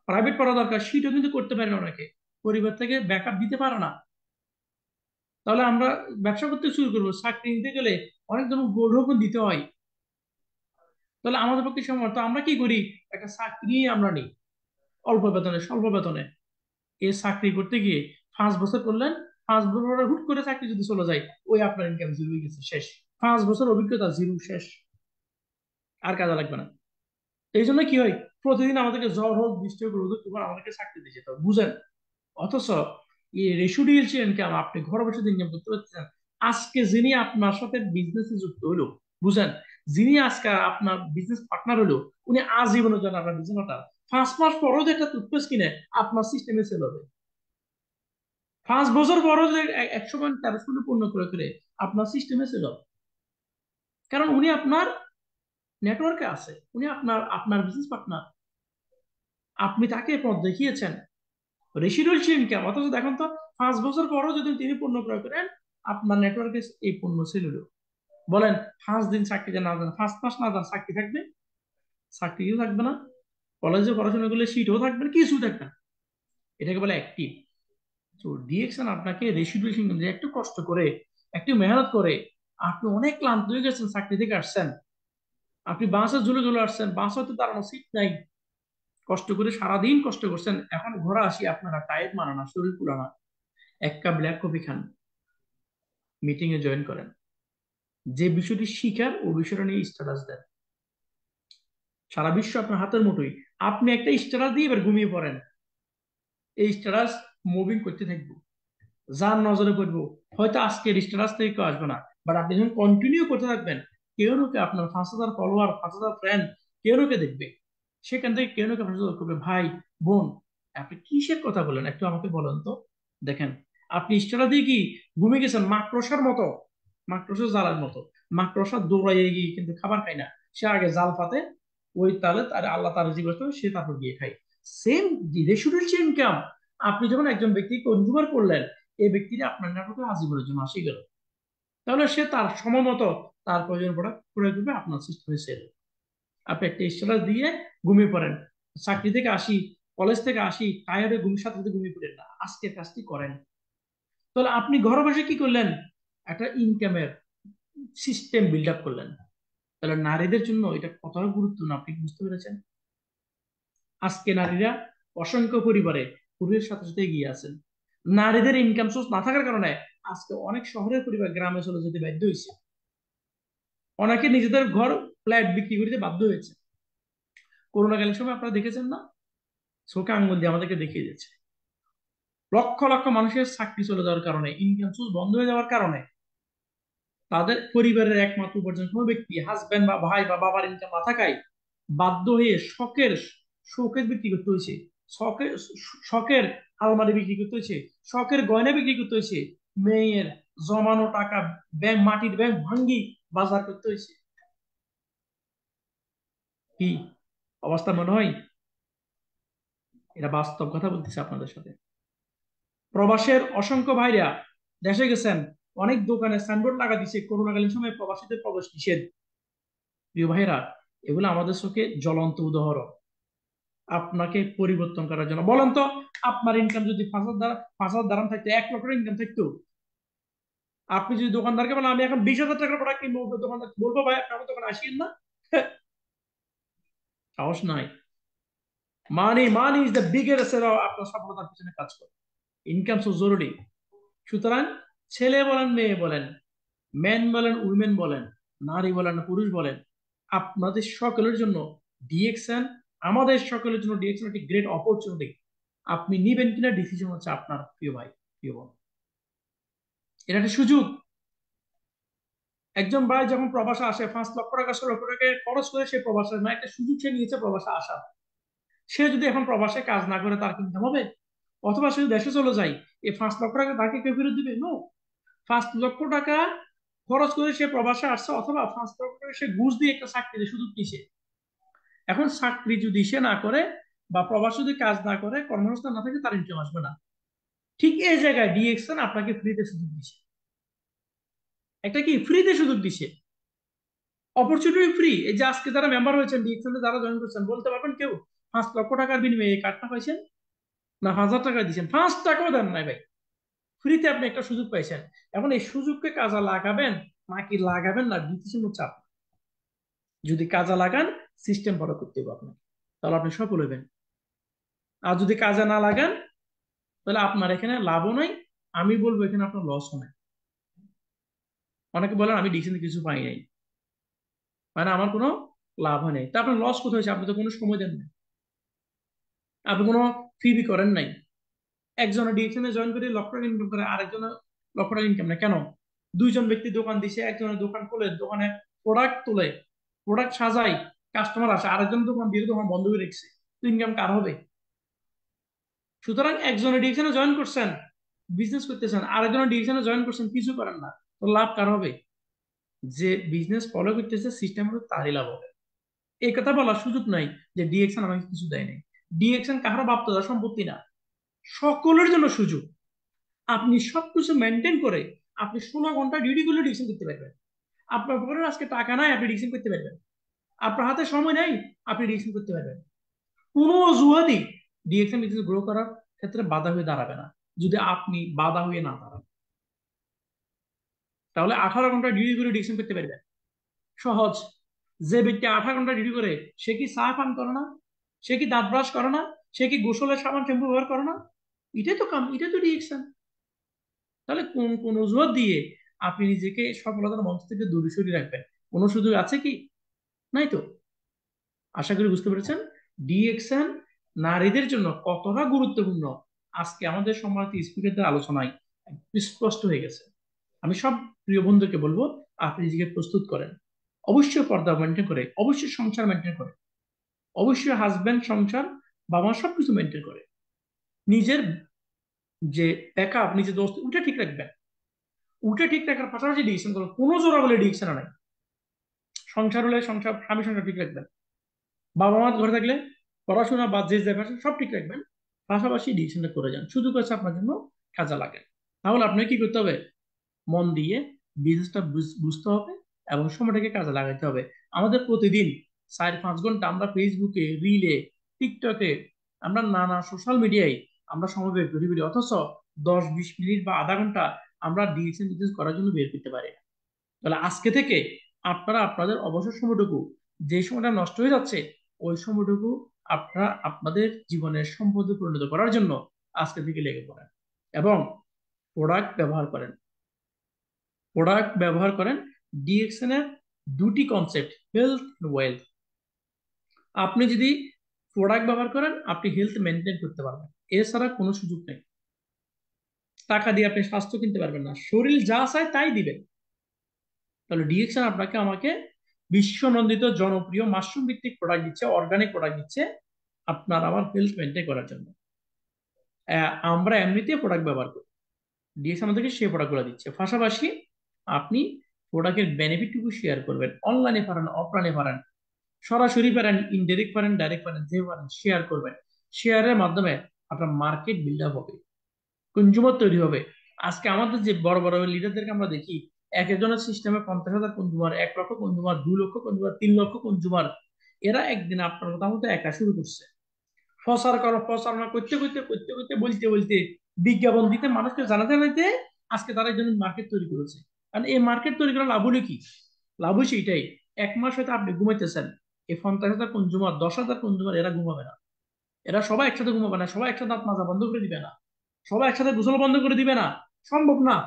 প্রাইভেট পড়া দরকার, সেটাও কিন্তু করতে পারে না অনেকে, পরিবার থেকে ব্যাকআপ দিতে পারে না। তাহলে আমরা ব্যবসা করতে শুরু করবো, চাকরি নিতে গেলে অনেক ধরনের গোলযোগ দিতে হয়। তাহলে আমাদের পক্ষে সম্ভব, তো আমরা কি করি? একটা চাকরি আমরা নিই অল্প বেতনে, স্বল্প বেতনে। এই চাকরি করতে গিয়ে 5 বছর করলেন, 5 বছর পরে হুট করে চাকরি যদি চলে যায়, ওই আপনার ইনকাম জিরো হয়ে গেছে, শেষ। 5 বছর অভিজ্ঞতা জিরো, শেষ, আর কাজে লাগবে না। এই জন্য কি হয়, প্রতিদিন আমাদেরকে জ্বর হোক, বৃষ্টি হোক, রোদ হোক, তোমার আমাদেরকে চাকরি দিয়ে যেতে হবে, বুঝেন? অথচ এই রেশিডিয়াল ইনকাম আপনি ঘরে বসে ইনকাম করতে পারতেছেন। আজকে যিনি আপনার সাথে বিজনেসে যুক্ত হলো, বুঝেন, যিনি আজকে আপনার বিজনেস পার্টনার হলো, উনি আজীবনের জন্য আপনার বিজনেস পার্টনার। 5 মাস পরও যে একটা টুথপেস্ট কিনে আপনার সিস্টেমে সেল হবে, 5 বছর পরও যে 100 ট্যাবলেট পূর্ণ করে করে আপনার সিস্টেমে সেল হবে। কারণ উনি আপনার নেটওয়ার্কে আছে, উনি আপনার আপনার বিজনেস পার্টনার, আপনি তাকে পথ দেখিয়েছেন। রেসিডুয়াল ইনকাম, অথচ দেখুন তো, 5 বছর পরও যদি তিনি পণ্য ক্রয় করেন, আপনার নেটওয়ার্কে এই পণ্য সেল হলো। বলেন, 5 দিন চাকরিতে না যান, 5 মাস না যান, চাকরি থাকবে? চাকরিও থাকবে না, কলেজে পড়াশোনা করলে সিটও থাকবে না, কিছু থাকবে না। এটাকে বলে অ্যাক্টিভ। তো ডিএকশন আপনাকে রেসিডুয়াল ইনকাম, যে একটু কষ্ট করে, একটু মেহনত করে, আপনি অনেক ক্লান্ত হয়ে গেছেন, চাকরি থেকে আসছেন, আপনি বাসে ঝুলে ঝুলে আসছেন, বাস হয়তো দাঁড়ানো সিট নাই, কষ্ট করে সারাদিন কষ্ট করছেন, এখন ঘোরা আসি আপনারা টায়ার্ড মানে না, শরীর পুরানা, 1 কাপ ব্ল্যাক কফি খান, মিটিং এ জয়েন করেন, যে বিষয়টি শিখার ও বিষয়টা নিয়ে স্ট্যাটাস দেন। সারা বিশ্ব আপনার হাতের মুঠোই, আপনি একটা স্ট্যাটাস দিয়ে এবার ঘুমিয়ে পড়েন, এই স্ট্যাটাস মুভিং করতে থাকবো, যার নজরে পড়বো, হয়তো আজকে স্ট্যাটাস থেকে কেউ আসবে না, বাট আপনি যখন কন্টিনিউ করতে থাকবেন, কেউ না কেউ আপনার 5,000 ফলোয়ার, 5,000 ফ্রেন্ড, কেউ না কেউ দেখবে, সেখান থেকে কেউ না কেউ আপনার সাথে করবে, ভাই, বোন, আপনি কিসের কথা বলেন, একটু আমাকে বলেন তো। দেখেন, আপনি স্ট্যাটাস দিয়ে কি ঘুমিয়ে গেছেন মাকড়সার মতো, মাকড়সার জালের মতো। মাকড়সা দৌড়াইয়ে গিয়ে কিন্তু খাবার খায় না, সে আগে জাল পাতে, ওই তালে তার আল্লাহ তার রিজিক করতে হবে, সে তারপর গিয়ে খায়। সেম রেশিডুয়াল ইনকাম, আপনি যখন একজন ব্যক্তি কনজিউমার করলেন, এই ব্যক্তিটা আপনার নেটওয়ার্কে আজীবনের জন্য আসে গেল, তাহলে সে তার সময় মতো তার প্রয়োজন প্রোডাক্ট প্রয়োগ করবে আপনার সিস্টেমে সেল। আপনি একটা স্ট্যাটাস দিয়ে ঘুমিয়ে পড়েন, চাকরি থেকে আসি, কলেজ থেকে আসি, টায়ার্ডে ঘুমিয়ে, সাথে সাথে ঘুমিয়ে পড়েন না, আজকের কাজটি করেন। তাহলে আপনি ঘরে বসে কি করলেন? একটা ইনকামের সিস্টেম বিল্ড আপ করলেন। তাহলে নারীদের জন্য এটা কতটা গুরুত্বপূর্ণ আপনি কি বুঝতে পেরেছেন? আজকে নারীরা অসংখ্য পরিবারে পুরুষের সাথে সাথে এগিয়ে আছেন। নারীদের ইনকাম সোর্স না থাকার কারণে আজকে অনেক শহরের পরিবার গ্রামে চলে যেতে বাধ্য হয়েছে, অনেকে নিজেদের ঘর, ফ্ল্যাট বিক্রি করতে বাধ্য হয়েছে। করোনাকালীন সময় আপনারা দেখেছেন না, চোখে আঙ্গুল দিয়ে আমাদেরকে দেখিয়ে দিয়েছে, লক্ষ লক্ষ মানুষের চাকরি চলে যাওয়ার কারণে, ইনকাম সোর্স বন্ধ হয়ে যাওয়ার কারণে, তাদের পরিবারের একমাত্র উপার্জন কোনো ব্যক্তি, হাজবেন্ড বা ভাই বা বাবার ইনকাম না থাকায় বাধ্য হয়ে শখের, শোকেস বিক্রি করতে হয়েছে, শখের, শখের আলমারি বিক্রি করতে হয়েছে, শখের গয়না বিক্রি করতে হয়েছে, মেয়ের জমানো টাকা, ব্যাংক, মাটির ব্যাংক ভাঙ্গি বাজার করতে হয়েছে। কি অবস্থা মনে হয়? এটা বাস্তব কথা বলতেছে আপনাদের সাথে। প্রবাসের অসংখ্য ভাইরা দেশে গেছেন, অনেক দোকানে সাইনবোর্ড লাগা দিচ্ছে করোনাকালীন সময় প্রবাসীদের প্রবেশ নিষেধ। প্রিয় ভাইরা, এগুলো আমাদের চোখে জ্বলন্ত উদাহরণ আপনাকে পরিবর্তন করার জন্য। বলেন তো, আপনার ইনকাম যদি 5,000 দারাম থাকতো, 1 লক্ষ ইনকাম থাকতো, আপনি যদি দোকানদারকে বলেন আমি এখন 20,000 টাকার প্রোডাক্ট কিনবো, দোকানদার বলবো ভাই আপনি আমার দোকানে আসিয়েন না? সাহস নাই। মানি, মানি ইজ দ্য বিগেস্ট, আপনার সফলতার পিছনে কাজ করে। ইনকাম সো জরুরি। সুতরাং ছেলে বলেন, মেয়ে বলেন, মেন বলেন, উইমেন বলেন, নারী বলেন, পুরুষ বলেন, আপনাদের সকলের জন্য ডিএক্সএন, আমাদের সকলের জন্য ডিএক্সএন একটি গ্রেট অপরচুনিটি। আপনি নিবেন কিনা ডিসিশন হচ্ছে আপনার, প্রিয় ভাই, প্রিয় বোন। এটা একটা সুযোগ। একজন ভাই যখন প্রবাসে আসে 5 লক্ষ টাকা 6 লক্ষ টাকা খরচ করে সে প্রবাসে না, একটা সুযোগ সে নিয়েছে প্রবাসে আসার, সে যদি এখন প্রবাসে কাজ না করে তার কি ইনকাম হবে? অথবা সে যদি দেশে চলে যায়, এই 5 লক্ষ টাকা তাকে কেউ ফেরত দিবে? নো। 5 লক্ষ টাকা খরচ করে সে প্রবাসে আসছে, অথবা 5 লক্ষ টাকা সে ঘুষ দিয়ে একটা চাকরির সুযোগ নিছে। এখন চাকরি যদি সে না করে বা প্রবাস যদি কাজ না করে, কর্মসংস্থান না থাকে, তার ইনকাম আসবে না। ঠিক এই জায়গায় ডিএক্সএন আপনাকে ফ্রিতে সুযোগ দিছে, একটা কি ফ্রিতে সুযোগ দিছে, অপরচুনিটি ফ্রি। এই যে আজকে যারা মেম্বার হয়েছেন ডিএক্সএন যারা জয়েন করছেন, বলতে পারবেন কেউ 5 লক্ষ টাকার বিনিময়ে এই কার্ডটা পাইছেন না 1000 টাকা দিচ্ছেন? 5 টাকাও দেন নাই ভাই, ফ্রিতে আপনি একটা সুযোগ পাইছেন। এখন এই সুযোগকে কাজে লাগাবেন নাকি লাগাবেন না, ডিসিশন হচ্ছে আপনার। যদি কাজে লাগান, সিস্টেম ফলো করতে হবে আপনাকে, তাহলে আপনি সফল হবেন। আর যদি কাজে না লাগান, তাহলে আপনার এখানে লাভও নাই, আমি বলবো এখানে আপনার লসও নাই। অনেকে বলেন আমি ডিসিশনে কিছু পাই নাই, মানে আমার কোনো লাভ হয় নাই। তা আপনার লস কোথায় হয়েছে? আপনি তো কোনো সময় দেন নাই, আপনি কোনো ফি করেন নাই। একজনের ডিএকশনে জয়েন করে লক্ষ টাকা ইনকাম করে, আরেকজনের লক্ষ টাকা ইনকাম নেই কেন? দুইজন ব্যক্তি দোকান দিছে, একজনের দোকান খুলে দোকানে প্রোডাক্ট তোলে, প্রোডাক্ট সাজাই, কাস্টমার আসে, আরেকজন দোকান দিয়ে দোকান বন্ধ করে রেখেছে, তো ইনকাম কার হবে? সুতরাং একজনের ডিএকশনে জয়েন করছেন, বিজনেস করতেছেন, আরেকজনের ডিএকশনে জয়েন করছেন, কিছু করেন না, তো লাভ কার হবে? যে বিজনেস ফলো করতেছে সিস্টেম, তারই লাভ হবে। এই কথা বলার সুযোগ নাই যে ডিএকশন আমাকে কিছু দেয় নাই। ডিএকশন কারো বাপ্তদা সম্পত্তি না, সকলের জন্য সুযোগ। আপনি সবকিছু মেনটেন করে আপনি 16 ঘন্টা ডিউটি করলে ডিসিশন করতে পারবেন। আপনার পকেটে আজকে টাকা নাই, আপনি ডিসিশন করতে পারবেন। আপনার হাতে সময় নাই, আপনি ডিসিশন করতে পারবেন। কোনো অজুহাতই ডিএকশন বিজনেস গ্রো করার ক্ষেত্রে বাধা হয়ে দাঁড়াবে না, যদি আপনি বাধা হয়ে না দাঁড়ান। তাহলে 18 ঘন্টা ডিউটি করে ডিসিশন করতে পারবেন, সহজ। যে ব্যক্তি 18 ঘন্টা ডিউটি করে, সে কি চা পান করে না? সে কি দাঁত ব্রাশ করে না? সে কি গোসলের সাবান শ্যাম্পু ব্যবহার করে না? এটাই তো কাম, এটাই তো ডিএকশন। তাহলে কোন কোন অজুহাত দিয়ে আপনি নিজেকে সফলতার মঞ্চ থেকে দূরে সরিয়ে রাখবেন? কোনো সুযোগ আছে কি? নাই তো। আশা করি বুঝতে পেরেছেন ডিএকশন নারীদের জন্য কতটা গুরুত্বপূর্ণ আজকে আমাদের সম্মানিত স্পিকারদের আলোচনায় স্পষ্ট হয়ে গেছে। আমি সব প্রিয় বন্ধুকে বলবো, আপনি নিজেকে প্রস্তুত করেন, অবশ্যই পর্দা মেনটেন করে, অবশ্যই সংসার মেনটেন করে, অবশ্যই হাজবেন্ড, সংসার, বাবা মা সবকিছু মেনটেন করে, নিজের যে ব্যাকআপ, নিজের দোস্ত ওটা ঠিক রাখবেন। ওটা ঠিক রাখার পাশাপাশি ডিসিশন করবেন, কোনো জোড়া বলে ডিসিশন নাই। সংসার হলে সংসার, স্বামী সংসার ঠিক রাখবেন, বাবা মা ঘরে থাকলে পড়াশোনা বা যে ব্যাপার সব ঠিক রাখবেন, পাশাপাশি ডিসিশনটা করে যান, সুযোগ আছে আপনার জন্য, কাজে লাগে। তাহলে আপনাকে কি করতে হবে? মন দিয়ে বিজনেসটা বুঝতে হবে এবং সময়টাকে কাজে লাগাতে হবে। আমাদের প্রতিদিন 4-5 ঘন্টা আমরা ফেসবুকে, রিলে, টিকটকে, আমরা নানা সোশ্যাল মিডিয়ায় আমরা সময় বের করি বলি, অথচ 10-20 মিনিট বা আধা ঘন্টা আমরা ডিএকশন বিজনেস করার জন্য বের করতে পারি না। তাহলে আজকে থেকে আপনারা আপনাদের অবসর সময়টুকু, যে সময়টা নষ্ট হয়ে যাচ্ছে, ওই সময়টুকু আপনারা আপনাদের জীবনের সম্পদে পরিণত করার জন্য আজকে থেকে লেগে পড়েন এবং প্রোডাক্ট ব্যবহার করেন। প্রোডাক্ট ব্যবহার করেন। ডিএকশন এর দুটি কনসেপ্ট, হেলথ এন্ড ওয়েলথ। আপনি যদি প্রোডাক্ট ব্যবহার করেন, আপনি হেলথ মেনটেন করতে পারবেন, এছাড়া কোনো সুযোগ নেই। টাকা দিয়ে আপনি স্বাস্থ্য কিনতে পারবেন না, শরীর যা চায় তাই দিবেন। তাহলে ডিএকশন আপনাকে আমাকে বিশ্বনন্দিত জনপ্রিয় মাশরুম ভিত্তিক প্রোডাক্ট দিচ্ছে, অর্গানিক প্রোডাক্ট দিচ্ছে আপনার আমার হেলথ মেনটেন করার জন্য। আমরা এমনিতে প্রোডাক্ট ব্যবহার করি, ডিএকশন আমাদেরকে সেই প্রোডাক্টগুলো দিচ্ছে। পাশাপাশি আপনি প্রোডাক্টের বেনিফিটটুকু শেয়ার করবেন, অনলাইনে পারেন, অফলাইনে পারেন, সরাসরি পারেন, ইনডাইরেক্ট পারেন, ডাইরেক্ট পারেন, যে পারেন শেয়ার করবেন। শেয়ারের মাধ্যমে আপনার মার্কেট বিল্ড আপ হবে, কনজিউমার তৈরি হবে। আজকে আমাদের যে বড় বড় লিডারদেরকে আমরা দেখি, এক একজনের সিস্টেমে 50,000 কনজিউমার, 1 লক্ষ কনজিউমার, 2 লক্ষ কনজিউমার, 3 লক্ষ কনজিউমার। এরা একদিন আপনার কথা মতো একা শুরু করছে, প্রচারণা করতে করতে করতে করতে বলতে বলতে বিজ্ঞাপন দিতে, মানুষকে জানাতে জানাতে আজকে তারা একজন মার্কেট তৈরি করেছে। কারণ এই মার্কেট তৈরি করার লাভ হলো কি? লাভ হচ্ছে এটাই, 1 মাস হয়তো আপনি ঘুমাইতেছেন, এই 50,000 কনজিউমার, 10,000 কনজিউমার এরা ঘুমাবে না, এরা সবাই একসাথে ঘুমাবে না, সবাই একসাথে দাঁত মাজা বন্ধ করে দিবে না, সবাই একসাথে গোসল বন্ধ করে দিবে না, সম্ভব না।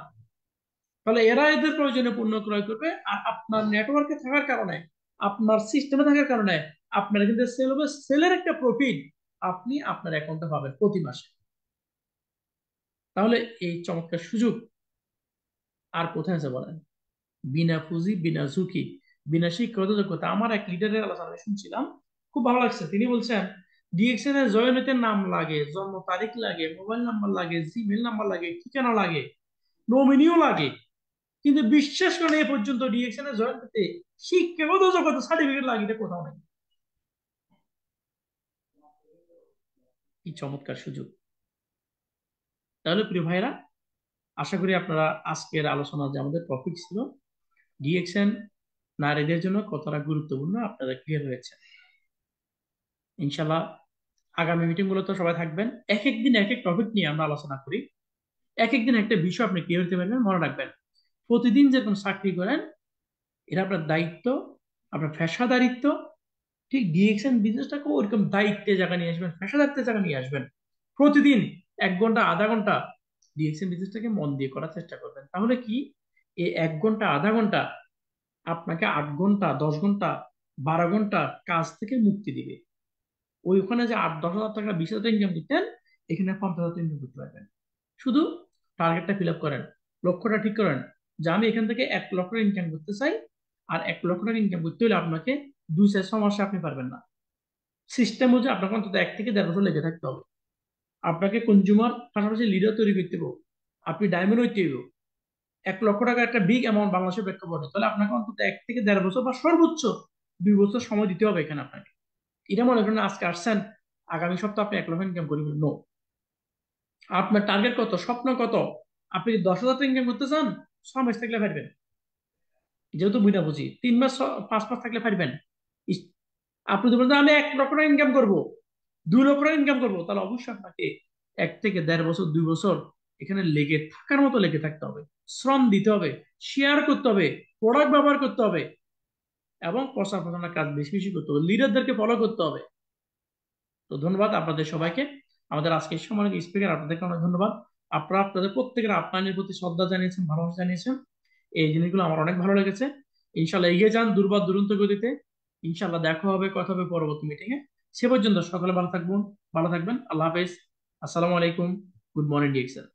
তাহলে এরা এদের প্রয়োজনে পণ্য ক্রয় করবে, আর আপনার নেটওয়ার্কে থাকার কারণে, আপনার সিস্টেমে থাকার কারণে আপনার কিন্তু সেল হবে, সেলের একটা প্রফিট আপনি আপনার অ্যাকাউন্টে পাবেন প্রতি মাসে। তাহলে এই চমৎকার সুযোগ আর কোথায় আছে বলেন? বিনা পুঁজি বিনা ঝুঁকি বিনা শিক্ষাগত যোগ্যতা। আমার এক লিডারের আলোচনা আমি শুনছিলাম, খুব ভালো লাগছে। তিনি বলছেন ডিএক্সএন এর জয়েন হতে নাম লাগে, জন্ম তারিখ লাগে, মোবাইল নাম্বার লাগে, জিমেল নাম্বার লাগে, ঠিকানা লাগে, নমিনিও লাগে, কিন্তু বিশ্বাস করেন এ পর্যন্ত ডিএক্সএন এ জয়েন হতে শিক্ষাগত যোগ্যতা সার্টিফিকেট লাগে, এটা কোথাও নেই। কি চমৎকার সুযোগ! তাহলে প্রিয় ভাইরা, আশা করি আপনারা আজকের আলোচনা যে আমাদের টপিক ছিল ডিএক্সএন নারীদের জন্য কতটা গুরুত্বপূর্ণ আপনারা ক্লিয়ার হয়েছে। ইনশাল্লাহ আগামী মিটিং গুলোতে সবাই থাকবেন। এক এক দিন এক এক টপিক নিয়ে আমরা আলোচনা করি, এক একদিন একটা বিষয় আপনি ক্লিয়ার হতে পারবেন। মনে রাখবেন, প্রতিদিন যেরকম চাকরি করেন এটা আপনার দায়িত্ব, আপনার পেশাদারিত্ব, ঠিক ডিএক্সএন বিজনেসটাকে ওরকম দায়িত্বে জায়গা নিয়ে আসবেন, পেশাদারিত্বের জায়গা নিয়ে আসবেন। প্রতিদিন 1 ঘন্টা 1/2 ঘন্টা ডিএক্সএন বিজনেসটাকে মন দিয়ে করার চেষ্টা করবেন। তাহলে কি এই 1 ঘন্টা 1/2 ঘন্টা আপনাকে 8 ঘন্টা 10 ঘন্টা 12 ঘন্টা কাজ থেকে মুক্তি দিবে। ওইখানে যে 8-10 হাজার টাকা 20 হাজার টাকা ইনকাম দিতেন, এখানে 50 হাজার ইনকাম করতে পারবেন। শুধু টার্গেটটা ফিল আপ করেন, লক্ষ্যটা ঠিক করেন যে আমি এখান থেকে 1 লক্ষ টাকা ইনকাম করতে চাই। আর 1 লক্ষ টাকা ইনকাম করতে হলে আপনাকে 2-4 মাসে আপনি পারবেন না। সিস্টেম হচ্ছে আপনাকে অন্তত 1 থেকে 1.5 বছর লেগে থাকতে হবে। আপনাকে কনজিউমার পাশাপাশি লিডার তৈরি করতে হবে, আপনি ডায়মন্ড হইতে হবে। 1 লক্ষ টাকা একটা বিগ অ্যামাউন্ট বাংলাদেশের প্রেক্ষাপটে, তাহলে আপনাকে অন্তত 1 থেকে 1.5 বছর বা সর্বোচ্চ 2 বছর সময় দিতে হবে এখানে আপনাকে। এটা মনে করেন আজকে আসছেন, আগামী সপ্তাহে আপনি 1 লক্ষ ইনকাম করবেন, নো। আপনার টার্গেট কত, স্বপ্ন কত? আপনি 10 হাজার টাকা ইনকাম করতে চান, 6 মাস থাকলে পারবেন, যেহেতু বুঝা বুঝি 3 মাস 5 মাস থাকলে পারবেন। আপনি যদি বলেন আমি 1 লক্ষ টাকা ইনকাম করবো, 2 লক্ষ টাকা ইনকাম করবো, তাহলে অবশ্যই আপনাকে 1 থেকে 1.5 বছর 2 বছর এখানে লেগে থাকার মতো লেগে থাকতে হবে, শ্রম দিতে হবে, শেয়ার করতে হবে, প্রোডাক্ট ব্যবহার করতে হবে, এবং প্রচার প্রচারণার কাজ বেশি বেশি করতে হবে, লিডারদেরকে ফলো করতে হবে। তো ধন্যবাদ আপনাদের সবাইকে। আমাদের আজকের সম্মানিত স্পিকার, আপনাদেরকে অনেক ধন্যবাদ। আপনারা আপনাদের প্রত্যেকের আপ্যায়নের প্রতি শ্রদ্ধা জানিয়েছেন, ভালোবাসা জানিয়েছেন, এই জিনিসগুলো আমার অনেক ভালো লেগেছে। ইনশাল্লাহ এগিয়ে যান দুর্বার দুরন্ত গতিতে। ইনশাল্লাহ দেখা হবে, কথা হবে পরবর্তী মিটিং এ। সে পর্যন্ত সকলে ভালো থাকবেন। আল্লাহ হাফেজ। আসসালামু আলাইকুম। Good morning DXL.